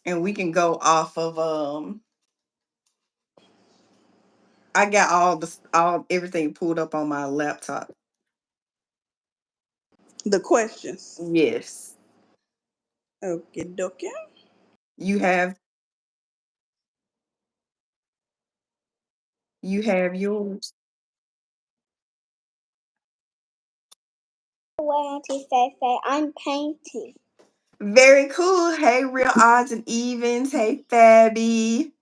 and we can go off of I got all everything pulled up on my laptop. The questions. Yes. Okay, dokie. You have you have yours. Well, Auntie Faye, I'm painting. Very cool. Hey, real odds and evens. Hey, Fabby.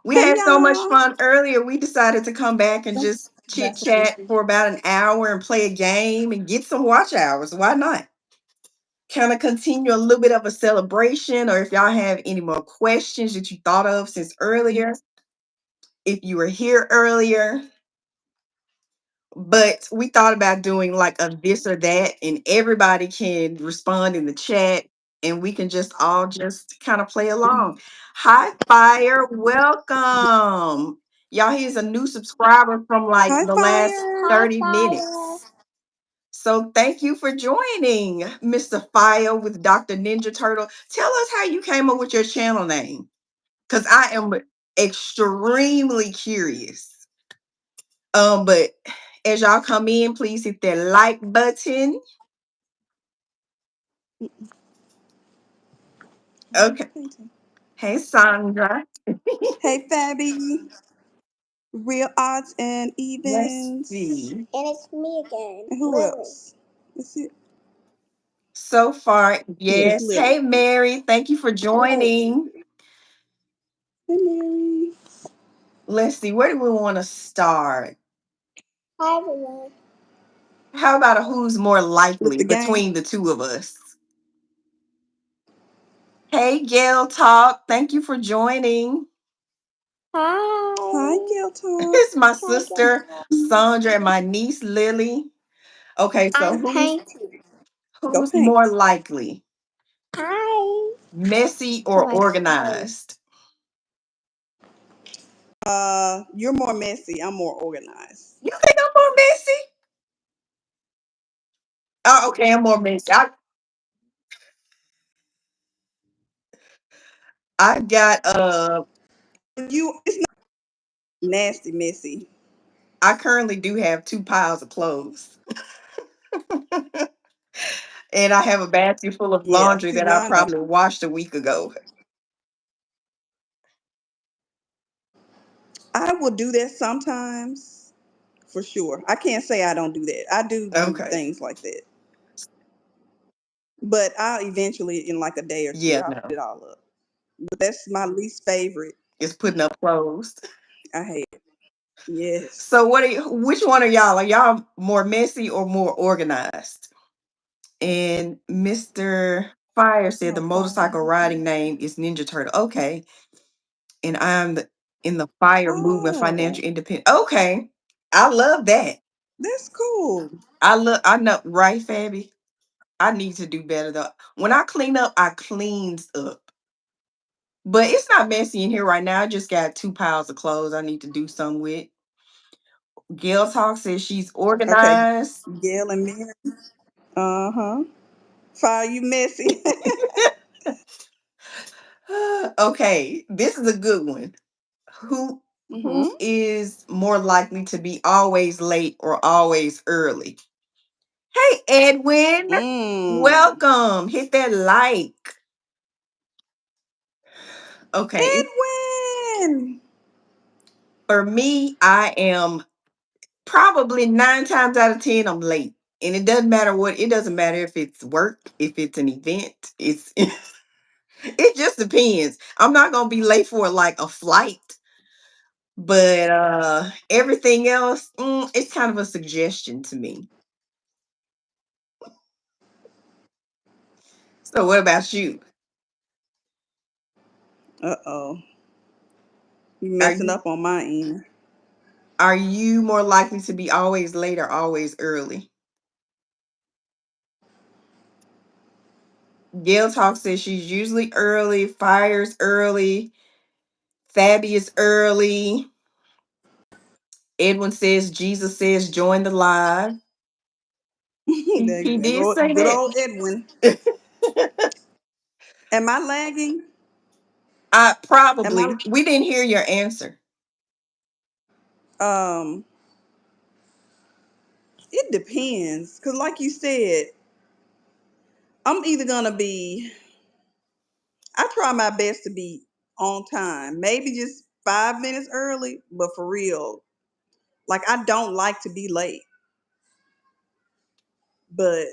We Hey, had so much y'all. fun earlier. We decided to come back and Don't just chit that's chat for about an hour and play a game and get some watch hours. Why not? Kind of continue a little bit of a celebration, or if y'all have any more questions that you thought of since earlier, if you were here earlier. But we thought about doing like a this or that, and everybody can respond in the chat, and we can just all just kind of play along. Hi, Fire, welcome. Y'all, here's a new subscriber from like Hi, the last Fire. Hi, 30 Fire. minutes. So thank you for joining, Mr. Fire with Dr. Ninja Turtle. Tell us how you came up with your channel name, because I am extremely curious. But as y'all come in, please hit that like button. Okay. Painting. Hey, Sandra. Hey, Fabby. Real odds and Let's evens. see. And it's me again, And who Lily. else? Let's see. So far, Yes, yes. Lily. Hey, Mary. Thank you for Lily. joining. Hey, Mary. Let's see. Where do we want to start? Hi, everyone. How about a who's more With likely the game. between the two of us? Hey, Gail Talk. Thank you for joining. Hi, Hi. Gail Talk. It's my Hi, sister, Sandra, and my niece, Lily. Okay, so I'm who's painting. Go who's paint. more likely? Hi. Messy or Oh, I organized? You're more messy. I'm more organized. You think I'm more messy? Oh, okay, I'm more messy. I got It's not nasty, messy. I currently do have two piles of clothes. And I have a basket full of Yeah, laundry see, that I mine don't. probably washed a week ago. I will do that sometimes, for sure. I can't say I don't do that. I do Okay. things like that. But I'll eventually, in like a day or two, Yeah, I'll put no. it all up. But that's my least favorite. It's putting up clothes. I hate it. Yes. So which one are y'all? Are y'all more messy or more organized? And Mr. Fire said the Oh, fire. motorcycle riding name is Ninja Turtle. Okay. And in the fire movement Oh, financial independent. Okay. I love that. that's cool. I know, right, Fabby? I need to do better though. When I clean up, I cleans up. But it's not messy in here right now. I just got two piles of clothes I need to do some with. Gail Talk says she's Okay, organized. Gail and Mary. Uh huh. Fire, you messy. Okay, this is a good one. Who Mm-hmm. who is more likely to be always late or always early? Hey, Edwin. Mm. Welcome. Hit that like. Okay. Edwin. For me, I am probably 9 times out of 10, I'm late. And it doesn't matter what, it doesn't matter if it's work, if it's an event. It just depends. I'm not gonna be late for like a flight, but everything else, it's kind of a suggestion to me. So what about you? Uh oh. You Are messing you up on my end. are you more likely to be always late or always early? Gail Talk says she's usually early, Fire's early, Fabby is early. Edwin says Jesus says join the live. He There did go say good that. old Edwin. Am I lagging? I Am I? probably we didn't hear your answer. Um, it depends, cause like you said, I'm either gonna be. I try my best to be on time, maybe just 5 minutes early, but for real, like I don't like to be late, but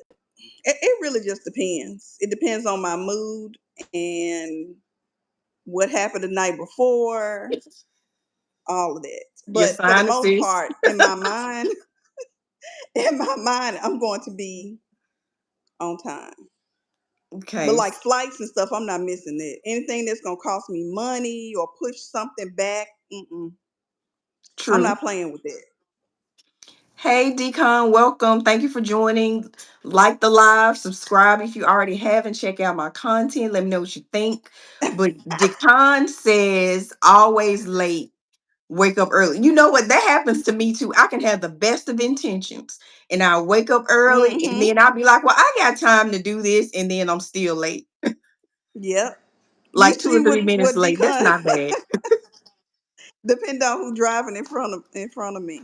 it really just depends. It depends on my mood and what happened the night before, all of that. Your But for the most sinuses. part, in my mind, in my mind, I'm going to be on time. But Okay, like flights and stuff, I'm not missing it. Anything that's gonna cost me money or push something back, I'm true. not playing with that. Hey, Decon, welcome. Thank you for joining. Like the live, subscribe if you already haven't. Check out my content. Let me know what you think. But Decon says always late, wake up early. You know what? That happens to me too. I can have the best of intentions and I wake up early and Mm-hmm. then I'll be like, well, I got time to do this. And then I'm still late, Yep. You like two see or 3 minutes what late. That's decon not bad. depend on who driving in front of me.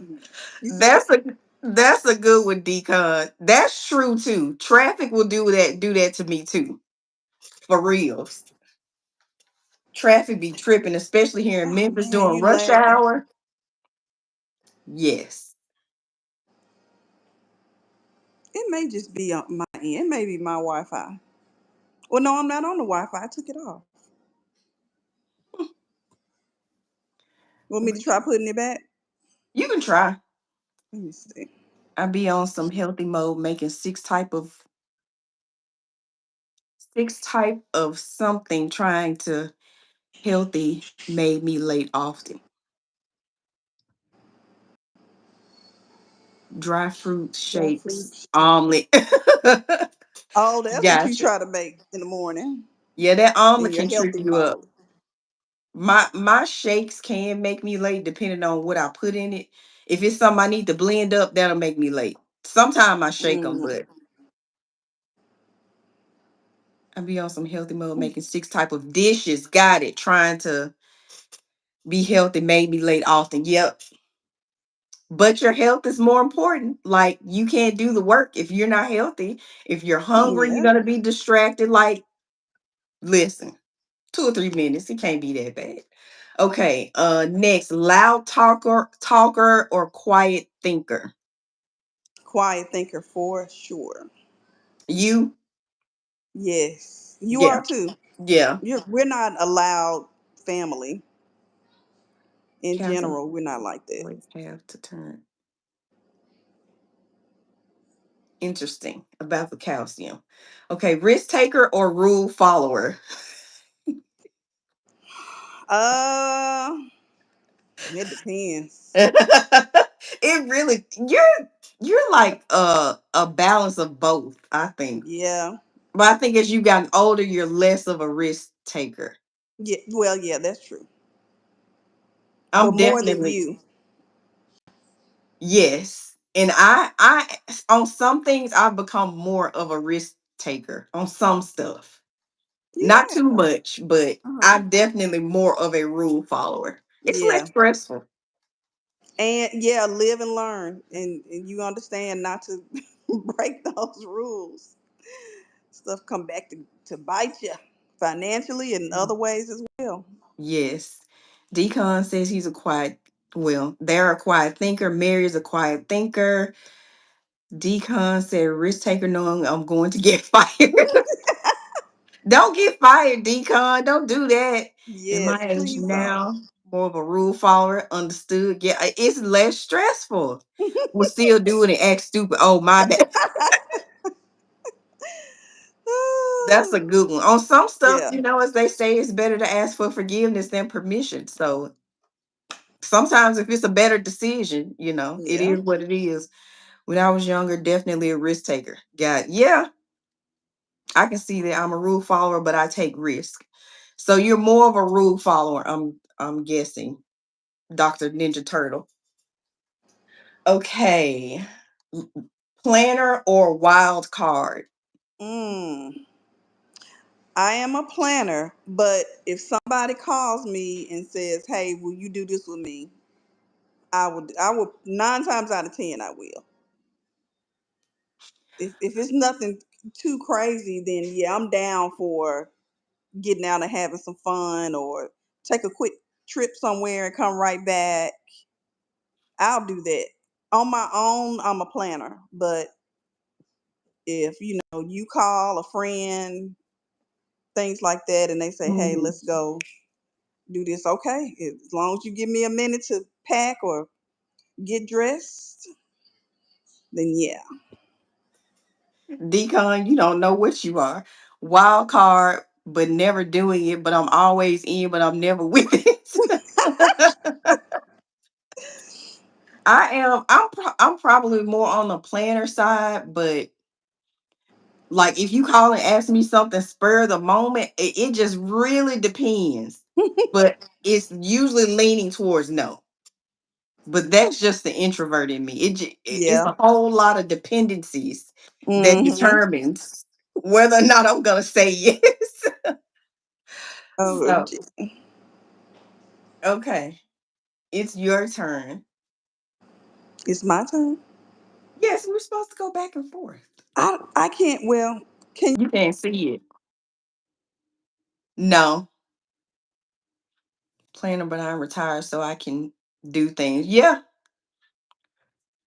You see That's a that's a good one, Decon. That's true too. Traffic will do that to me too. For real. Traffic be tripping, especially here in oh Memphis man, during you rush lagging. hour. Yes. It may just be on my end. It may be my Wi-Fi. Well, no, I'm not on the Wi-Fi. I took it off. Want me to try putting it back? You can try. Let me see. I be on some healthy mode, making six type of something, trying to healthy made me late often. Dry fruit Dry shakes, fruit shake. omelet. Oh, that's what you Gotcha. try to make in the morning Yeah, that in omelet your can trip healthy you up. mode. My shakes can make me late depending on what I put in it. If it's something I need to blend up, that'll make me late. Sometimes I shake them, Mm. but I be on some healthy mode, making six type of dishes. Got it. Trying to be healthy made me late often. Yep. But your health is more important. Like you can't do the work if you're not healthy. If you're hungry, you're Yeah. gonna be distracted. Like, listen, 2 or 3 minutes. It can't be that bad. Okay. Next, loud talker or quiet thinker. Quiet thinker for sure. You, Yes. You yeah, are too. yeah. We're not a loud family in Calcium general. We're not like that. always have to turn. Interesting about the calcium. Okay, risk taker or rule follower. Uh, it depends. It really you're like a balance of both, I think. Yeah. But I think as you gotten older, you're less of a risk taker. Yeah. Well, yeah, that's true. But I'm more than definitely you. yes. And I on some things I've become more of a risk taker on some stuff. Not Yeah. too much, but Uh-huh. I'm definitely more of a rule follower. It's less Yeah. stressful. And yeah, live and learn, and you understand not to break those rules. Stuff come back to bite you financially and other ways as well. Yes. Decon says he's a quiet, well, they're a quiet thinker. Mary is a quiet thinker. Decon said, risk taker knowing I'm going to get fired. Don't get fired, Decon. Don't do that. In my Yes, age please don't. now, more of a rule follower, understood. Yeah, it's less stressful. We'll still do it and act stupid. Oh, my bad. That's a good one. On some stuff, Yeah, as they say, it's better to ask for forgiveness than permission. So sometimes if it's a better decision, it yeah, is what it is. When I was younger, definitely a risk taker. Yeah, I can see that I'm a rule follower, but I take risk. So you're more of a rule follower, I'm guessing, Dr. Ninja Turtle. Okay. Planner or wild card? mm. I am a planner, but if somebody calls me and says, "Hey, will you do this with me?" I would 9 times out of 10 I will. If it's nothing too crazy, then yeah, I'm down for getting out and having some fun, or take a quick trip somewhere and come right back. I'll do that. On my own, I'm a planner, but if you call a friend, things like that, and they say, "Hey, Mhm. let's go do this," okay. As long as you give me a minute to pack or get dressed, then yeah. Decon, you don't know what you are. Wild card, but never doing it. But I'm always in, but I'm never with it. I am. I'm probably more on the planner side, but like if you call and ask me something spur of the moment, it just really depends. But it's usually leaning towards no. But that's just the introvert in me. It's Yeah. a whole lot of dependencies that Mm-hmm. determines whether or not I'm gonna say yes. Oh, So okay, it's your turn. it's my turn. Yes, we're supposed to go back and forth. I can't. Well, can You can't see it. No, planner, but I'm retired, so I can do things. Yeah,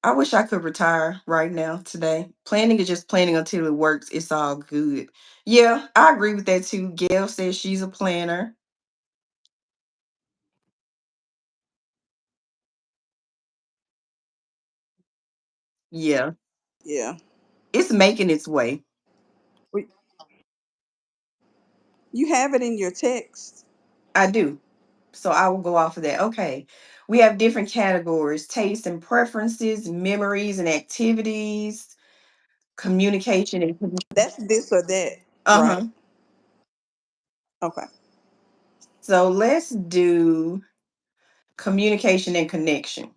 I wish I could retire right now today. Planning is just planning until it works. It's all good. Yeah, I agree with that too. Gail says she's a planner. Yeah, yeah. it's making its way. We- You have it in your text. I do. So I will go off of that. Okay. We have different categories: tastes and preferences, memories and activities, communication and That's this or that, right? uh-huh. Okay. So let's do communication and connection.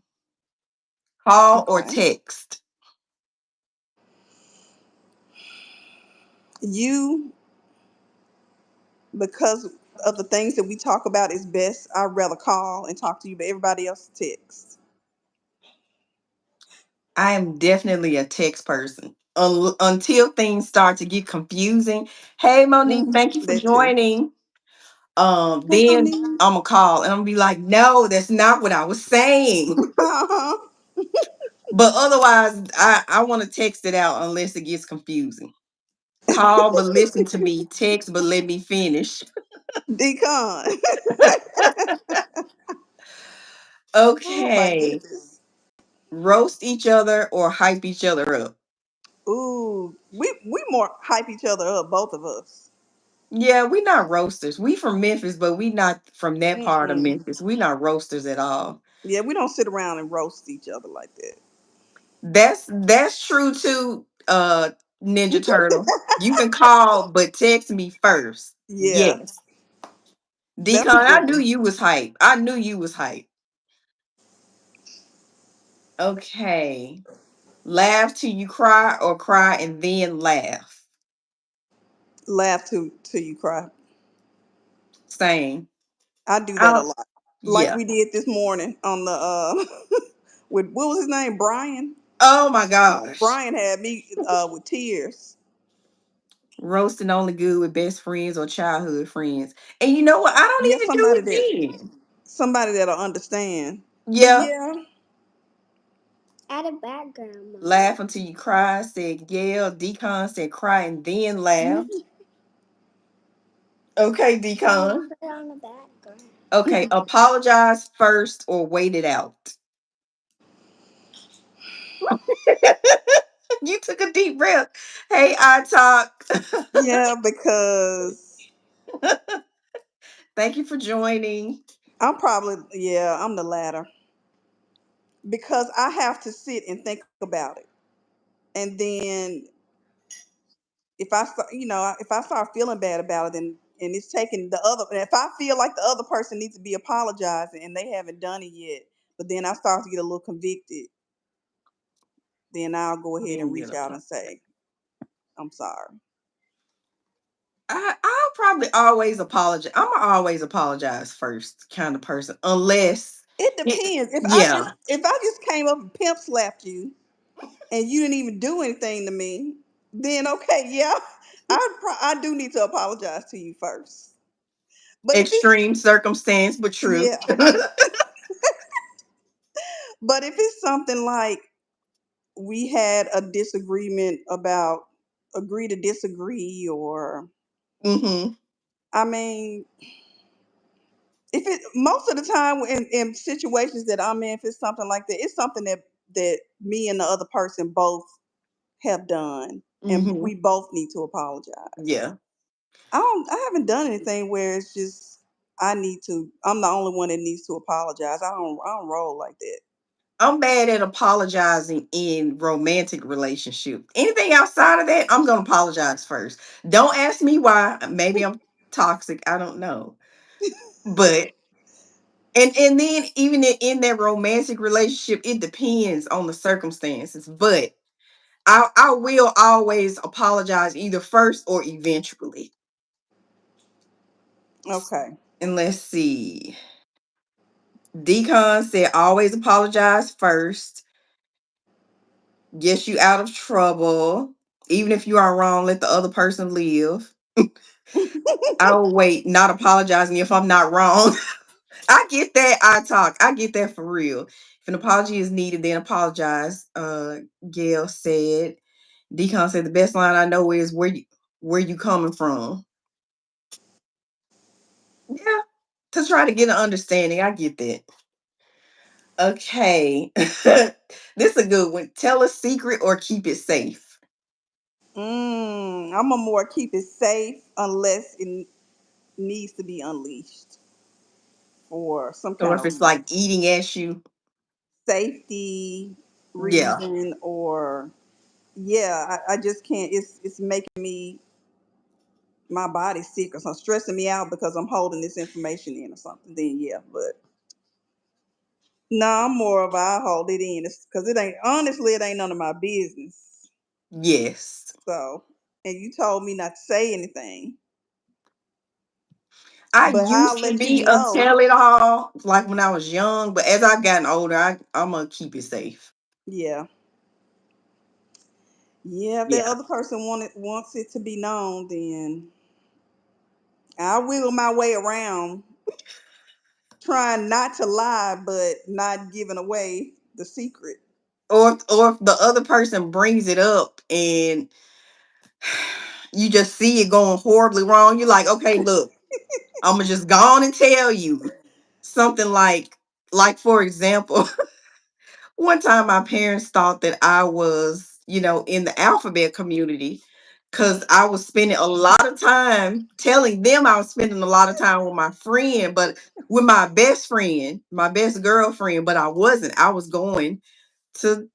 Call or Okay. text. You, because of the things that we talk about, is best. I'd rather call and talk to you, but everybody else text. I am definitely a text person. Until things start to get confusing. Hey Monique, thank you for That too. joining. Hey, Then Monique. I'm gonna call and I'm gonna be like, no, that's not what I was saying. Uh-huh. But otherwise, I want to text it out unless it gets confusing. Call, but listen to me. Text, but let me finish. Decon. Oh my Okay. goodness. Roast each other or hype each other up. Ooh, we more hype each other up, both of us. Yeah, we not roasters. We from Memphis, but we not from that part of Mm-mm. Memphis. We not roasters at all. Yeah, we don't sit around and roast each other like that. That's true too, Ninja Turtle. You can call, but text me first. Yeah, Yes. that's a Decon, I good knew one. you was hype. I knew you was hype. Okay. Laugh till you cry or cry and then laugh. Laugh till you cry. Same. I do that a Oh, lot. Like yeah. we did this morning on the with what was his name? Brian. Oh my gosh. Brian had me with tears. Roasting only good with best friends or childhood friends. And you know what? I don't Yeah, even do it then. somebody that'll understand. But Yeah. yeah, Add a background, Mom. Laugh until you cry, said Gail. Decon said cry and then laugh. Okay, Mom, Decon. put it on the background. Okay, apologize first or wait it out. You took a deep breath. Hey, I talk. yeah, because Thank you for joining. I'm the latter because I have to sit and think about it, and then if I start feeling bad about it, and it's taking the other, and if I feel like the other person needs to be apologizing and they haven't done it yet, but then I start to get a little convicted, then I'll go ahead Then and get reach a out and say, "I'm sorry." I'll probably always apologize. I'm gonna always apologize first, kind of person, unless It it, depends. yeah, If I just came up and pimp slapped you and you didn't even do anything to me, then okay, yeah, I do need to apologize to you first. But if it's extreme circumstance, but true. yeah, but if it's something like we had a disagreement about agree to disagree, or Hmm. I mean, if it most of the time in situations that I'm in, if it's something like that, it's something that me and the other person both have done, and Hmm. we both need to apologize. Yeah. I haven't done anything where it's just I'm the only one that needs to apologize. I don't roll like that. I'm bad at apologizing in romantic relationship. Anything outside of that, I'm gonna apologize first. Don't ask me why. Maybe I'm toxic. I don't know. But and then even in that romantic relationship, it depends on the circumstances. But I will always apologize either first or eventually. Okay. And let's see. Decon said always apologize first. Gets you out of trouble. Even if you are wrong, let the other person live. I will wait, not apologizing if I'm not wrong. I get that. I talk. I get that for real. If an apology is needed, then apologize. Gail said. Decon said the best line I know is where you coming from. Yeah. To try to get an understanding. I get that. Okay. This is a good one. Tell a secret or keep it safe. I'm a more keep it safe unless it needs to be unleashed for some So kind if of it's like eating at you, safety yeah. reason, or yeah, I just can't. It's making me my body sick or something, stressing me out because I'm holding this information in or something. Then yeah, but no, I'm more of I hold it in because it ain't honestly it ain't none of my business. Yes. So, and you told me not to say anything, I but I'll used to let you be a know. tell it all, like when I was young, but as I've gotten older, I'm gonna keep it safe. Yeah, yeah. If that Yeah. other person wants it to be known, then I wiggle my way around, trying not to lie, but not giving away the secret. Or if the other person brings it up and you just see it going horribly wrong, you're like, okay, look, I'm gonna just go on and tell you something like for example, one time my parents thought that I was, in the alphabet community because I was spending a lot of time telling them I was spending a lot of time with my friend, but with my best friend, my best girlfriend, but I wasn't. I was going to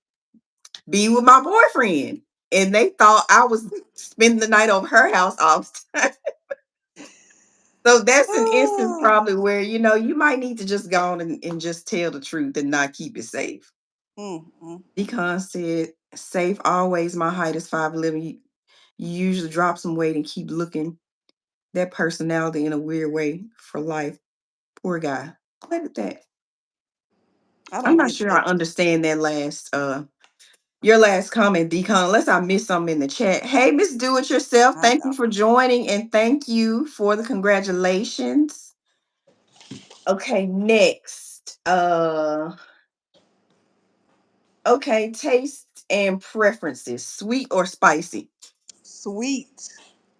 be with my boyfriend. And they thought I was spending the night over her house all the time. So that's an instance Ah, probably where, you might need to just go on and just tell the truth and not keep it safe. mm. Decon said, safe always. My height is 5'11". You usually drop some weight and keep looking that personality in a weird way for life. Poor guy. Look at that. I I'm don't not get sure I that. understand that last your last comment, Decon, unless I missed something in the chat. Hey, Miss Do It Yourself. I Thank you don't. for joining and thank you for the congratulations. Okay, next. Okay, taste and preferences. Sweet or spicy? Sweet,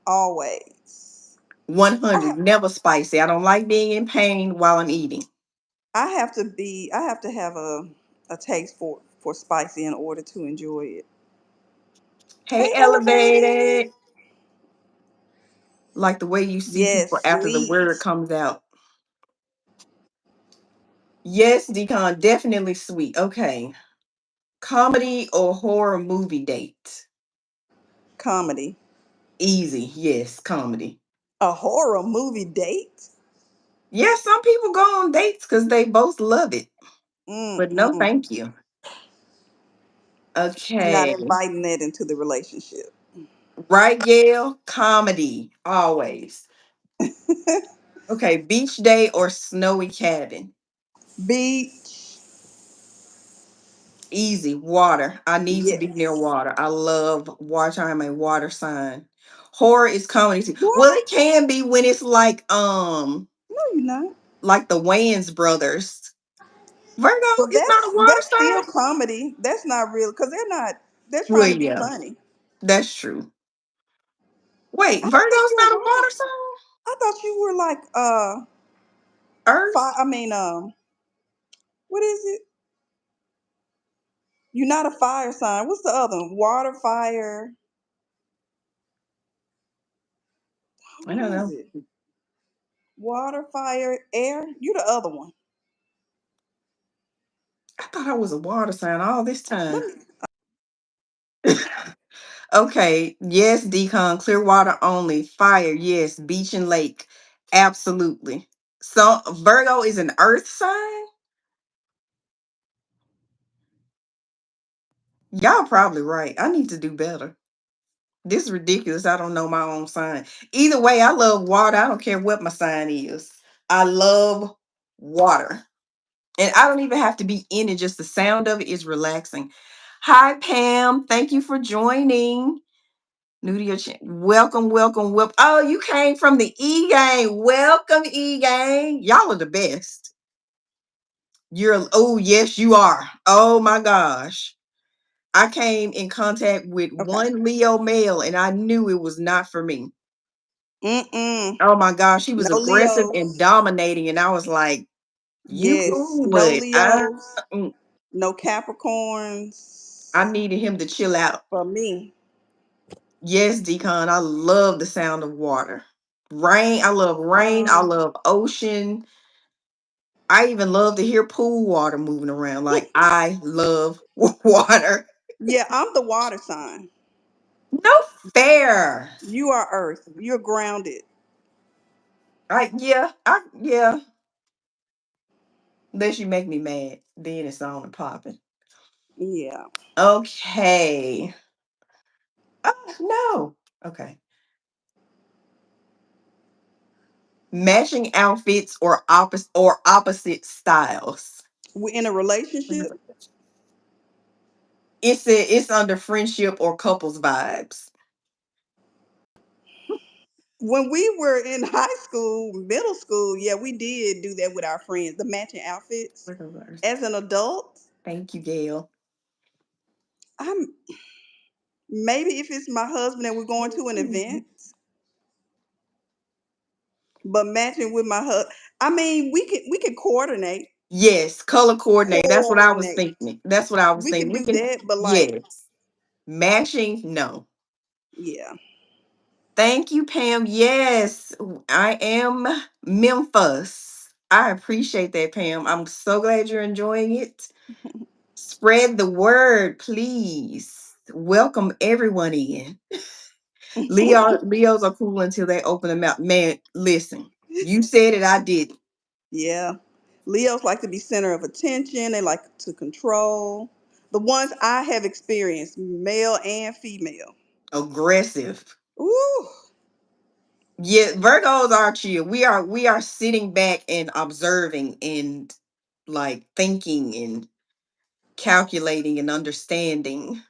always. I 100. have, Never spicy. I don't like being in pain while I'm eating. I have to have a taste for spicy in order to enjoy it. Hey, Hey, elevated. elevated. Like the way you see people Yes, after the word sweet comes out. Yes, Decon, definitely sweet. Okay. Comedy or horror movie date? comedy. Easy. Yes, comedy. A horror movie date? Yes, some people go on dates because they both love it. But no, Mm-mm. thank you. Not Okay. inviting that into the relationship. Right, Gail? Comedy. Always. Okay, beach day or snowy cabin? Beach. Easy. Water. I need to be near Yes. water. I love water. I'm a water sign. Horror is comedy too. Well, What? it can be when it's No, you're not. like the Wayans brothers. Virgo Well, is not a water that's still sign. comedy. That's not real because they're not. They're Well, trying to be yeah, funny. that's true. Wait, I don't think Virgo's you're not a water. water sign? I thought you were like fire. Earth? I mean what is it? You're not a fire sign. What's the other one? Water, fire. I What don't is know. it? Water, fire, air. You're the other one. I thought I was a water sign all this Let time. me. Okay, yes, decon, clear water only. Fire, yes. Beach and lake, absolutely. So Virgo is an earth sign? Y'all probably right. I need to do better. This is ridiculous. I don't know my own sign. Either way, I love water. I don't care what my sign is. I love water. And I don't even have to be in it. Just the sound of it is relaxing. Hi, Pam. Thank you for joining. New to your channel. Welcome, welcome, welcome. Oh, you came from the E gang. Welcome, E gang. Y'all are the best. Oh, yes, you are. Oh my gosh. I came in contact with Okay. one Leo male and I knew it was not for me. Mm-mm. Oh my gosh, he was No aggressive and Leos. dominating, and I was like, "You Yes. cool, No but Leos. mm, No I Capricorns. needed him to chill out." For me. Yes, Decon, I love the sound of water. Rain, I love rain. I Um. love ocean. I even love to hear pool water moving around. Like I love water. Yeah, I'm the water sign. No fair. You are Earth. You're grounded. Yeah. Unless you make me mad, then it's on and popping. Yeah. Okay. Oh no. Okay. Matching outfits or opposite styles. We're in a relationship. It's under friendship or couples vibes. When we were in high school, middle school, yeah, we did do that with our friends, the matching outfits. As an adult, Thank you, Gail. I'm maybe if it's my husband and we're going to an event, but matching with my husband, I mean, we can coordinate, Yes, color coordinate. That's what I was coordinate. thinking. That's what I was We can thinking. We do can, that, but like, yes. Matching, no. yeah. Thank you, Pam. Yes, I am Memphis. I appreciate that, Pam. I'm so glad you're enjoying it. Spread the word, please. Welcome everyone in. Leos are cool until they open them out. Man, listen, you said it, I did. Yeah. Leos like to be center of attention. They like to control. The ones I have experienced, male and female. Aggressive. Ooh. Yeah, Virgos are chill. We are sitting back and observing and like thinking and calculating and understanding.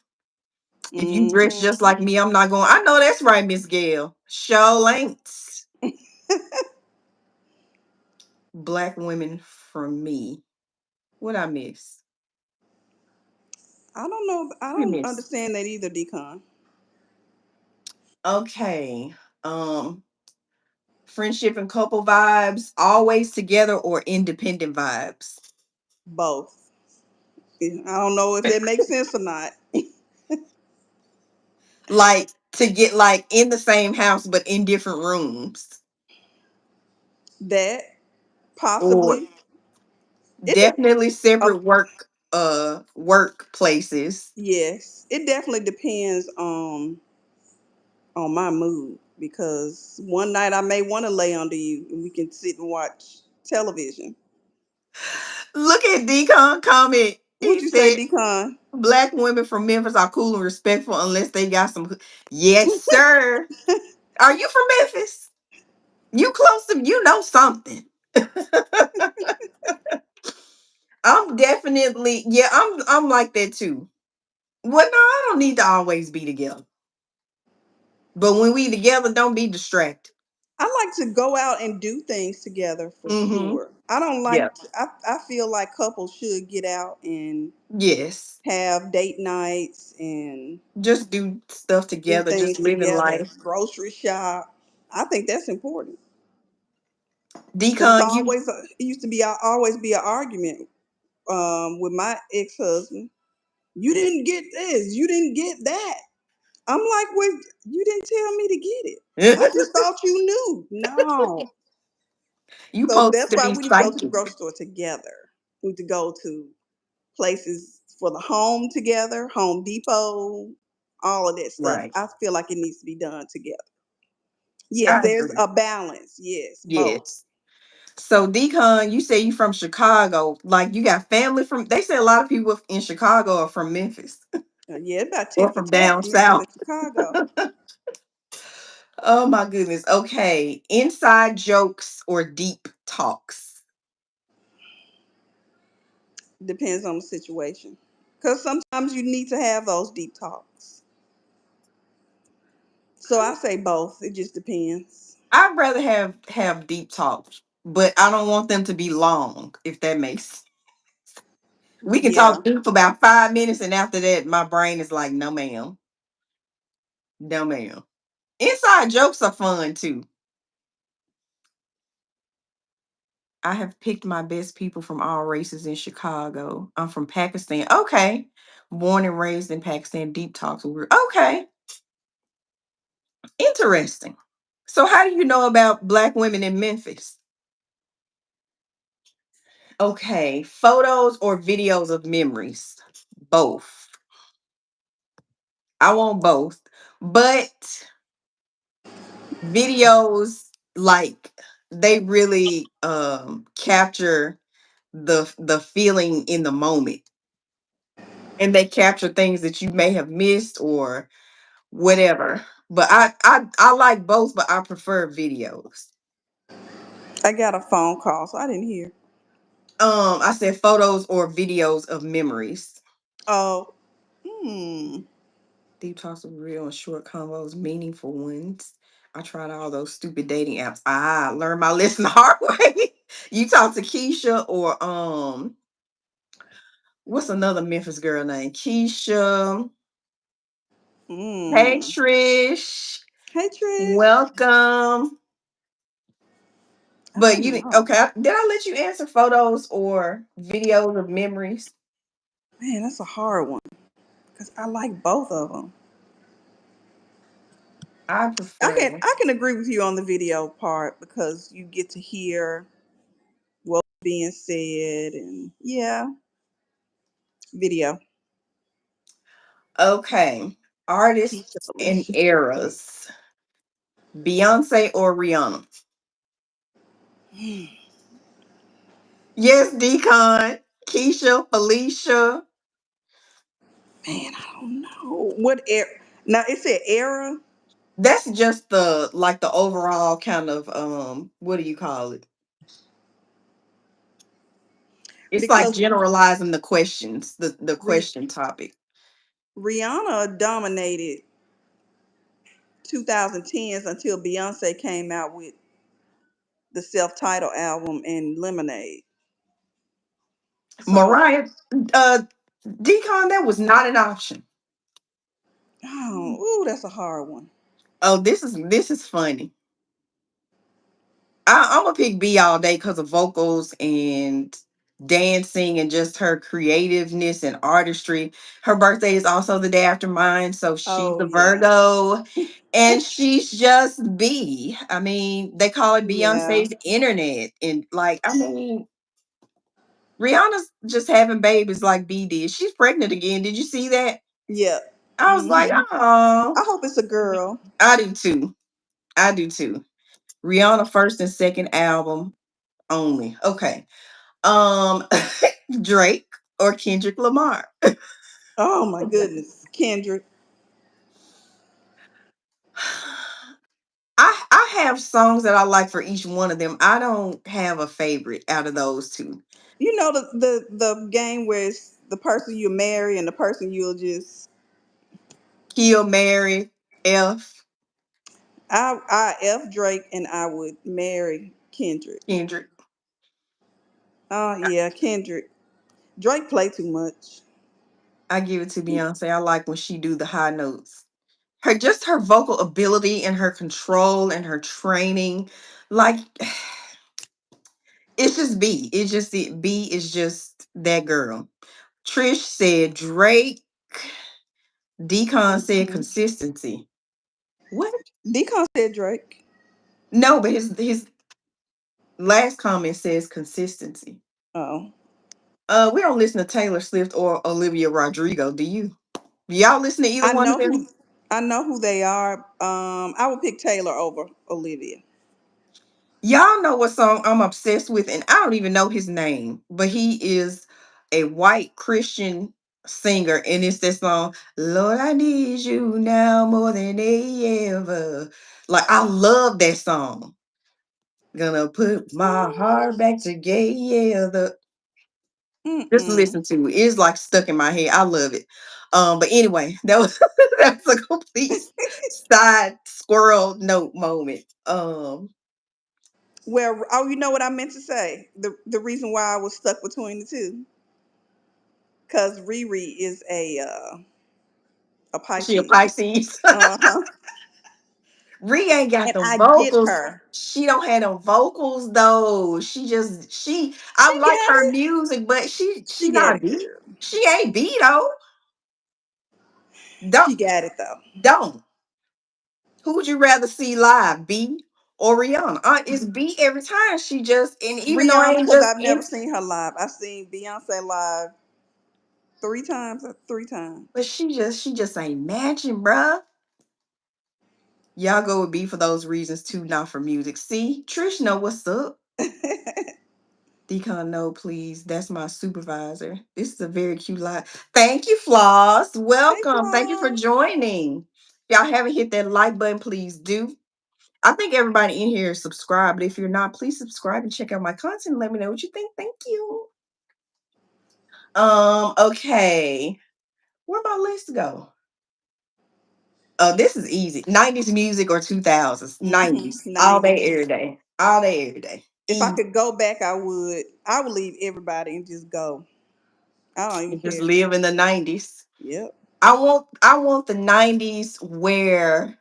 If you dress Hmm. just like me, I'm not going. I know that's right, Miss Gail. Show ain't black women for me. What I miss? I don't know. I We don't miss. understand that either, Decon. Okay. Friendship and couple vibes, always together or independent vibes. Both. I don't know if that makes sense or not. Like to get like in the same house but in different rooms. That Or possibly. It definitely oh, separate workplaces. yes. It definitely depends on my mood because one night I may want to lay under you and we can sit and watch television. Look at Decon comment. What'd He you say, said Decon? black women from Memphis are cool and respectful unless they got some. Yes, sir. Are you from Memphis? You close to you know something. I'm definitely yeah, I'm like that too. Well, no, I don't need to always be together. But when we together, don't be distracted. I like to go out and do things together for Mm-hmm. sure. I don't Yeah. like. I feel like couples should get out and Yes. have date nights and Just do stuff do together, just things living together. life. Grocery shop. I think that's important because it's Decon, you always it used to be always be an argument with my ex husband. You didn't get this. You didn't get that. I'm like, well, you didn't tell me to get it. I just thought you knew. No. you So supposed that's to why be we need to go to the psychic. grocery store together. We need to go to places for the home together, Home Depot, all of that stuff. Right. I feel like it needs to be done together. Yes, I there's agree. a balance. Yes, both. Yes. So Decon, you say you from Chicago. Like you got family from they say a lot of people in Chicago are from Memphis Yeah, it's about or tit for from tat, down Memphis south. and Chicago. Oh my goodness. Okay. Inside jokes or deep talks. Depends on the situation. Because sometimes you need to have those deep talks. So I say both. It just depends. I'd rather have deep talks, but I don't want them to be long, if that makes we can Yeah, talk deep for about 5 minutes and after that my brain is like, no ma'am. No ma'am. Inside jokes are fun too. I have picked my best people from all races in Chicago. I'm from Pakistan. Okay. Born and raised in Pakistan. Deep talks. Okay. Interesting. So, how do you know about Black women in Memphis? Okay. Photos or videos of memories? Both. I want both. But videos, like, they really capture the feeling in the moment, and they capture things that you may have missed or whatever. But I like both, but I prefer videos. I got a phone call, so I didn't hear. I said photos or videos of memories. Oh, hmm. Deep talks are real and short convos, meaningful ones. I tried all those stupid dating apps. I learned my lesson the hard way. You talk to Keisha or what's another Memphis girl named Keisha? Hey Hmm. Trish, Hey, Trish. welcome. I But don't you know. okay? Did I let you answer photos or videos of memories? Man, that's a hard one because I like both of them. I I prefer. can agree with you on the video part because you get to hear what's being said and yeah, video. Okay, Keisha artists and Felicia. eras. Beyonce or Rihanna? Yes, Decon, Keisha, Felicia. Man, I don't know what era. Now it said era That's just the like the overall kind of what do you call it? It's like because generalizing the questions, the Rih- question topic. Rihanna dominated 2010s until Beyonce came out with the self-titled album and Lemonade. So, Mariah, uh, Decon, that was not an option. oh, ooh, that's a hard one. Oh, this is funny. I'm gonna pick B all day because of vocals and dancing and just her creativeness and artistry. Her birthday is also the day after mine, so she's Oh a yeah, Virgo, and she's just B. I mean, they call it yeah, Beyonce's internet, and like, I mean, Rihanna's just having babies like B did. She's pregnant again. Did you see that? yeah. I was like, Hmm. oh, I hope it's a girl. I do too. I do too. Rihanna first and second album only. Okay. Um, Drake or Kendrick Lamar. Oh my goodness, Kendrick. I have songs that I like for each one of them. I don't have a favorite out of those two. You know the game where it's the person you marry and the person you'll just. Kill Mary, F, I F Drake and I would marry Kendrick. Kendrick. Oh yeah, Kendrick. Drake play too much. I give it to Beyonce. I like when she do the high notes. Her just her vocal ability and her control and her training, like it's just B. It's just it. B is just that girl. Trish said Drake. Decon said Hmm. consistency. What? Decon said Drake. No, but his last comment says consistency. Oh, We don't listen to Taylor Swift or Olivia Rodrigo. Do you? Do y'all listen to either I one of know them? who I know who they are. I would pick Taylor over Olivia. Y'all know what song I'm obsessed with, and I don't even know his name, but he is a white Christian singer, and it's that song, Lord, I need you now more than ever. Like, I love that song. Gonna put my heart back together. Just Mm-mm. listen to it. It's like stuck in my head. I love it. But anyway, that was that's a complete side squirrel note moment. Well, oh, you know what I meant to say. The reason why I was stuck between the two, because Riri is a She a Pisces. Pisces. Uh huh. Ree ain't got And the I get vocals. her. She don't have no vocals though. She She I like got her it. music, but She she got not it, beat. girl. She ain't beat though. She Don't got it though. don't. Who would you rather see live, B or Rihanna? It's B every time. She just, and even though I Rihanna, ain't because just I've in, never seen her live. I've seen Beyonce live 3 times. 3 times. but she just ain't matching, bruh. Y'all go with B for those reasons too, not for music. See, Trish know what's up. Thank Decon, no, please. That's my supervisor. This is a very cute line. Thank you, Floss. Welcome. Thank you for you. joining. If y'all haven't hit that like button, please do. I think everybody in here is subscribed, but if you're not, please subscribe and check out my content. Let me know what you think. Thank you. Okay. Where my list go? Oh, this is easy. 90s music or 2000s? 90s. All day, 90s. every day. All day, every day. If I Easy. could go back, I would. I would leave everybody and just go. I don't even Just care. live in the 90s. Yep. I want the 90s where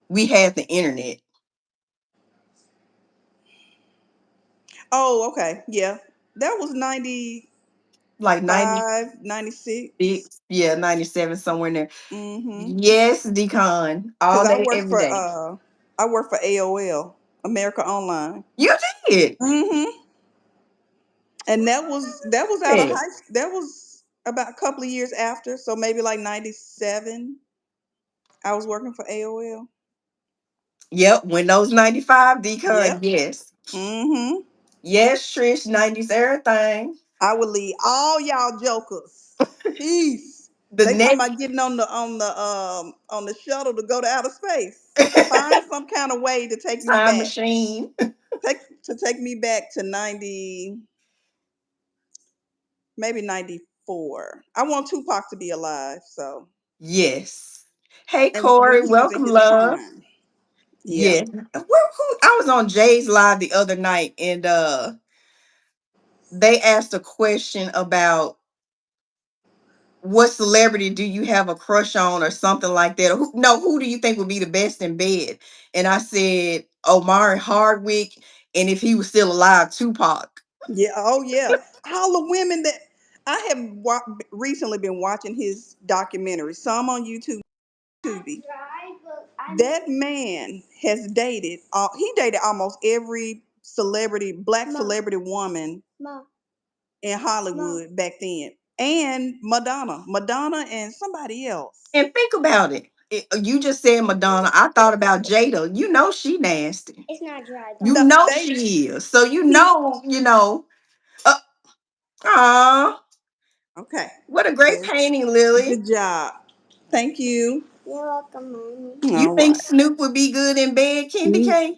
we had the internet. Oh, okay. Yeah. That was 95, Like 96, 96. yeah, 97, somewhere in there. Mm-hmm. Yes, Decon. Cause All day, every day. I work for AOL, America Online. You did. Mm-hmm. And that was out of Yeah. high school. That was about a couple of years after, so maybe like 97. I was working for AOL. Yep. Windows 95, Decon. Yep. Yes. Mm-hmm. Yes, Trish, 90s everything. I would leave all y'all jokers. Peace. The They talking next about getting on the shuttle to go to outer space. Find some kind of way to take me time back. machine. Take me back to 90, maybe 94. I want Tupac to be alive, so Yes. Hey and when Corey, he was in welcome, his love. prime. Yeah. Yeah. I was on Jay's live the other night, and they asked a question about what celebrity do you have a crush on or something like that. Or who do you think would be the best in bed? And I said Omari Hardwick, and if he was still alive, Tupac. Yeah. Oh yeah. All the women that I have recently been watching his documentary. Some on YouTube. That man has dated. He dated almost every celebrity, black celebrity woman in Hollywood back then, and Madonna, and somebody else. And think about it. You just said Madonna. I thought about Jada. You know she nasty. It's not dry You though. No, know they she is. So he you know. Uh, aw, okay. what a great Well, painting, Lily. good job. Thank you. You're welcome, mommy. You All think right. Snoop would be good in bed, Candy Mm, K?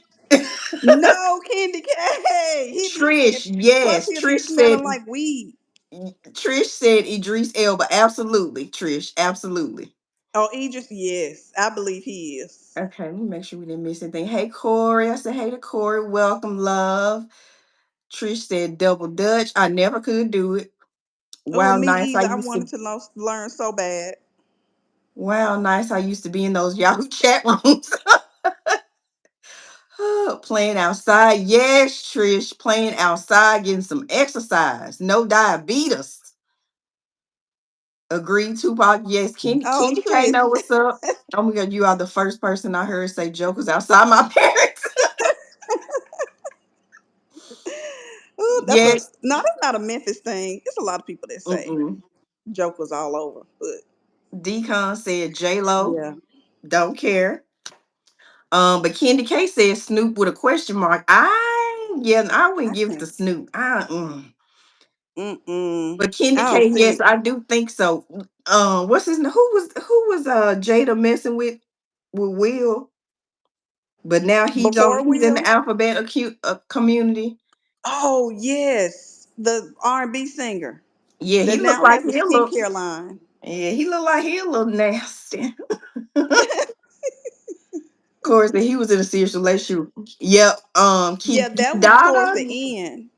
no, Candy K. Trish, Plus yes. he'll be smelling Said like weed. Trish said Idris Elba. Absolutely, Trish. Absolutely. Oh, Idris, yes, I believe he is. Okay, let me make sure we didn't miss anything. Hey Corey. I said hey to Corey. Welcome, love. Trish said double Dutch. I never could do it. Oh, Wow, me nice. I either. I used wanted to to learn so bad. wow, nice. I used to be in those Yahoo chat rooms. Playing outside. Yes, Trish. Playing outside, getting some exercise. No diabetes. Agreed, Tupac. Yes, Oh, Candy K Trish. know what's up. Oh my god, you are the first person I heard say jokers outside my parents. Ooh, Yes. that's not a Memphis thing. It's a lot of people that say Mm-mm. jokers all over, but Decon said J Lo. yeah, Don't care. But Candy K said Snoop with a question mark. I I wouldn't give it to can't. Snoop. Mm-mm. But Candy I don't K, yes, see. I do think so. What's his name? Who was Jada messing with Will? But now Before he's in the Will. alphabet acute community. Oh yes, the R&B singer Yeah, he that looked now like has a he a little. skincare line. Yeah, he looked like he a little nasty. Of course, that he was in a serious relationship. Yep. Yeah, Key that was towards Dada. the end.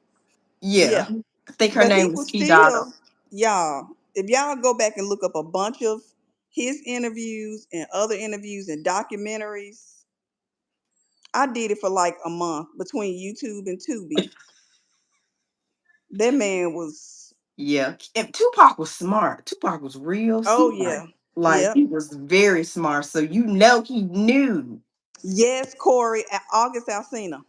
Yeah, Yeah, I think her but he name was was Key Dada. still, y'all. If y'all go back and look up a bunch of his interviews and other interviews and documentaries, I did it for like a month between YouTube and Tubi. That man was, Yeah, and Tupac was smart. Tupac was real oh smart. yeah, Like yep, he was very smart. So you know he knew. yes, Corey, August Alsina.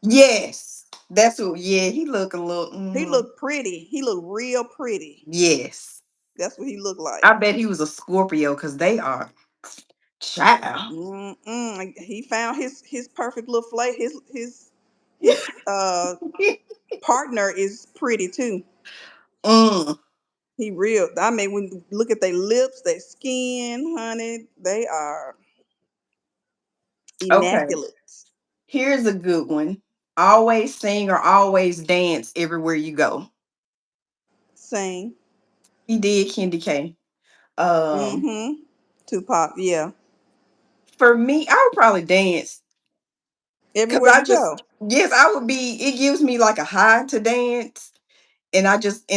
Yes, that's what. Yeah, he looked a little. He looked pretty. He looked real pretty. Yes, That's what he looked like. I bet he was a Scorpio because they are child. Mm-mm. He found his perfect little flavor. His partner is pretty too. Mm, He real. I mean, when you look at their lips, their skin, honey, they are okay, immaculate. here's a good one. Always sing or always dance everywhere you go. Sing. He did Candy K. Um, Mm-hmm. Tupac. Yeah. for me, I would probably dance because Everywhere I you just go, yes, I would be. It gives me like a high to dance, and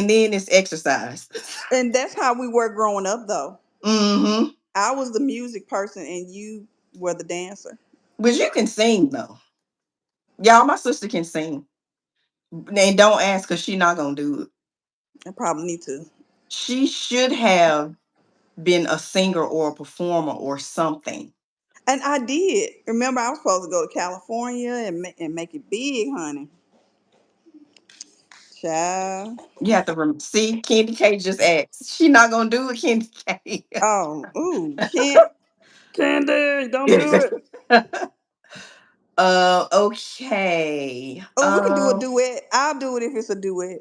then it's exercise. and that's how we were growing up, though. Mm-hmm. I was the music person, and you were the dancer. But you can sing though. Y'all, my sister can sing. And don't ask her, she not gonna do it. I probably need to. She should have been a singer or a performer or something. And I did. Remember, I was supposed to go to California and make it big, honey. Child. You have to see Candy K just asked. She not gonna do it, Candy K. Oh, ooh, can't. Candy, don't do it. Okay. Oh, we can do a duet. I'll do it if it's a duet.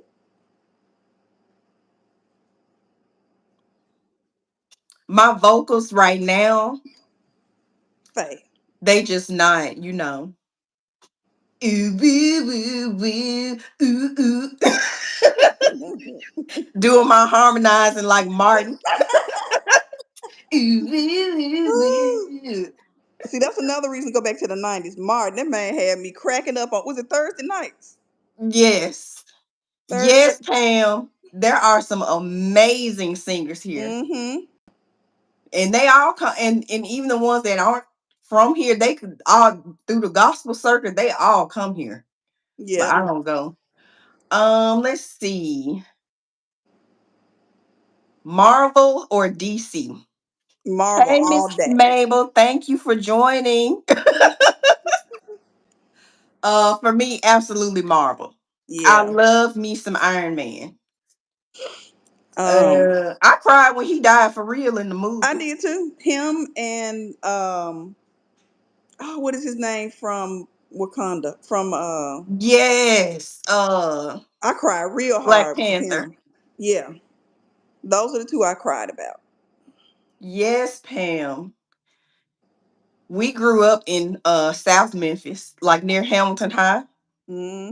My vocals right now, Faye. they just not. Ooh, ooh, ooh, ooh, ooh, doing my harmonizing like Martin. Ooh, ooh, Ooh. ooh, ooh. See, that's another reason to go back to the 90s. Martin, that man had me cracking up on, was it Thursday nights? Yes. Thursday. Yes, Pam. There are some amazing singers here. Mm-hmm. And they all come and even the ones that aren't from here, they could all through the gospel circuit, they all come here. But Yep. I don't go. Let's see. Marvel or DC? Marvel Hey, all Miss day. Mabel, thank you for joining. For me, absolutely Marvel. I Yeah. love me some Iron Man. Um, I cried when he died for real in the I movie. did too. Him and oh, what is his name from Wakanda? From Yes. I cried real Black hard for Panther. him. Yeah. Those are the two I cried about. Yes, Pam. We grew up in South Memphis, like near Hamilton High.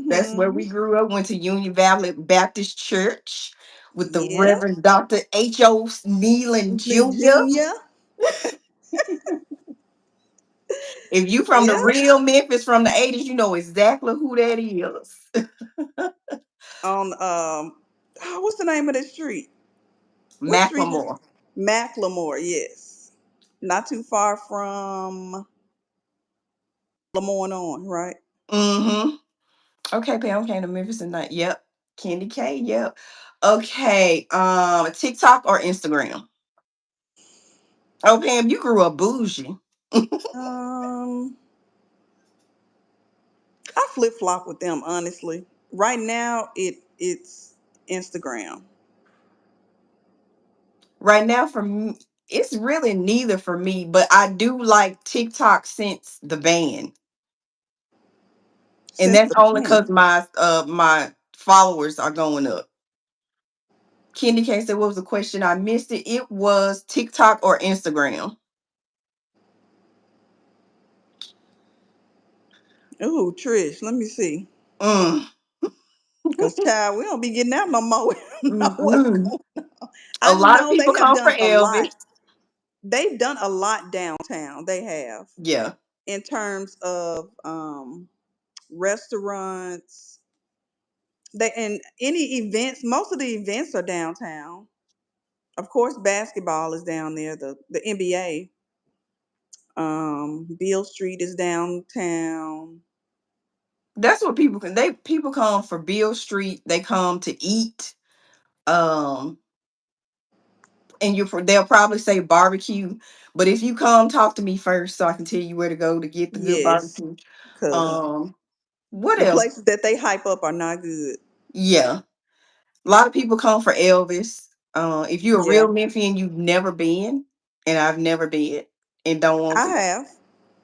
That's where Mm-hmm. we grew up. Went to Union Valley Baptist Church with the Yeah. Reverend Dr. H.O. Nealon Jr. Junior. If you from the Yeah. real Memphis from the 80s, you know exactly who that is. On what's the name of that street? What street is Macklemore. Macklemore? Yes. Not too far from Lemoyne on, right? Mm-hmm. Okay, Pam came to Memphis tonight. Yep. Candy K, yep. Okay. TikTok or Instagram? Oh, Pam, you grew up bougie. Um, I flip flop with them honestly. Right now, it's Instagram. Right now, for me, it's really neither for me, but I do like TikTok since the ban. And Since that's the only because ban. my followers are going up. Candy K said, what was the question? I missed it. It was TikTok or Instagram. Ooh, Trish, let me see. Mm. Cause child, we don't be getting out no more. We don't know what's Mm-mm. going on. A I lot of know people they have come for done a lot. Elvis. They've done a lot downtown. They have Yeah. in terms of restaurants. They and any events. Most of the events are downtown. Of course, basketball is down there. The NBA. Beale Street is downtown. That's what people come for Bill Street. They come to eat. Um and they'll probably say barbecue. But if you come, talk to me first so I can tell you where to go to get the good Yes, barbecue. because Um, what the else? places that they hype up are not good. Yeah, a lot of people come for Elvis. If you're a Yeah, real Memphian, you've never been, and I've never been, and don't want I to. have,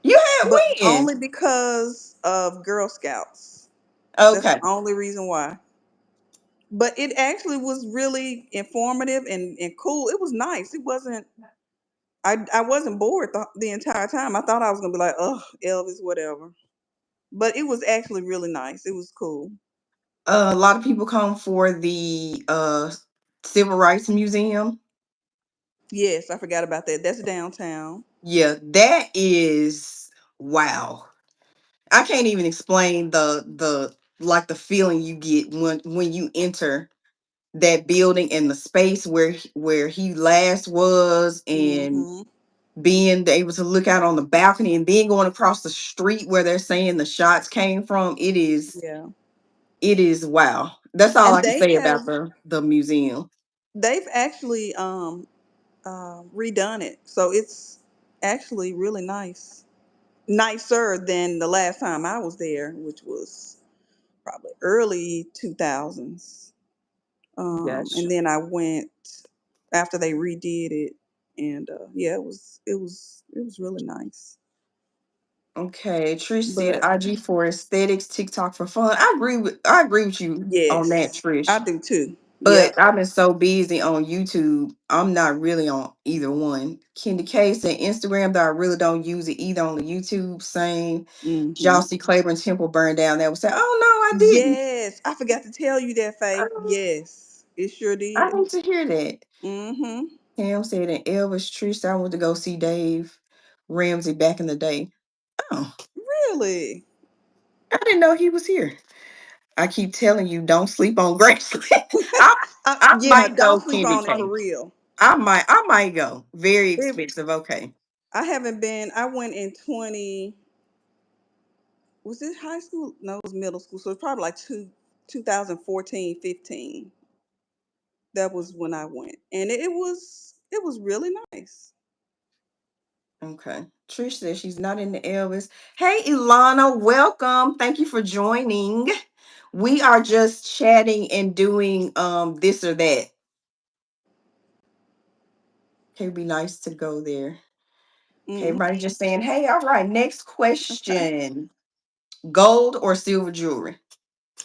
You have but when? only because of Girl Scouts. That's the Okay. only reason why. But it actually was really informative and cool. It was nice. It wasn't. I wasn't bored the entire time. I thought I was gonna be like, oh, Elvis, whatever. But it was actually really nice. It was cool. A lot of people come for the Civil Rights Museum. Yes, I forgot about that. That's downtown. Yeah, that is wow. I can't even explain the like the feeling you get when you enter that building and the space where he last was, and Mm-hmm. being able to look out on the balcony and then going across the street where they're saying the shots came from. Yeah. It is wow. That's all And I can say about the museum. they've actually redone it, so it's actually really nice, nicer than the last time I was there, which was probably early 2000s. Gotcha. And then I went after they redid it, and yeah, it was really nice. Okay, Trish said But IG for aesthetics, TikTok for fun. I agree with you on that, yes, I Trish. do too. But Yep. I've been so busy on YouTube, I'm not really on either one. Kendi K said Instagram, though I really don't use it either on the YouTube. Same. Hmm. Jossie Claiborne Temple burned down. That was say, oh no, I didn't. Yes, I forgot to tell you that, Faith. Oh, Yes, it sure I did. need to hear that. Hmm. Cam said, and Elvis Trish, I went to go see Dave Ramsey back in the day. Oh, Really? I didn't know he was here. I keep telling you, don't sleep on Graceland. I I Yeah, might don't go sleep Candy on it for K. real. I might go. Very It, expensive. Okay. I haven't been. I went in 20. Was it high school? No, it was middle school. So it's probably like 2014, 15. That was when I went, and it was really nice. Okay. Trish says she's not in the Elvis. Hey, Ilana, welcome. Thank you for joining. We are just chatting and doing this or that. Okay, it'd be nice to go there. Okay, Mm, everybody just saying, hey, all right, next okay. question. Gold or silver jewelry?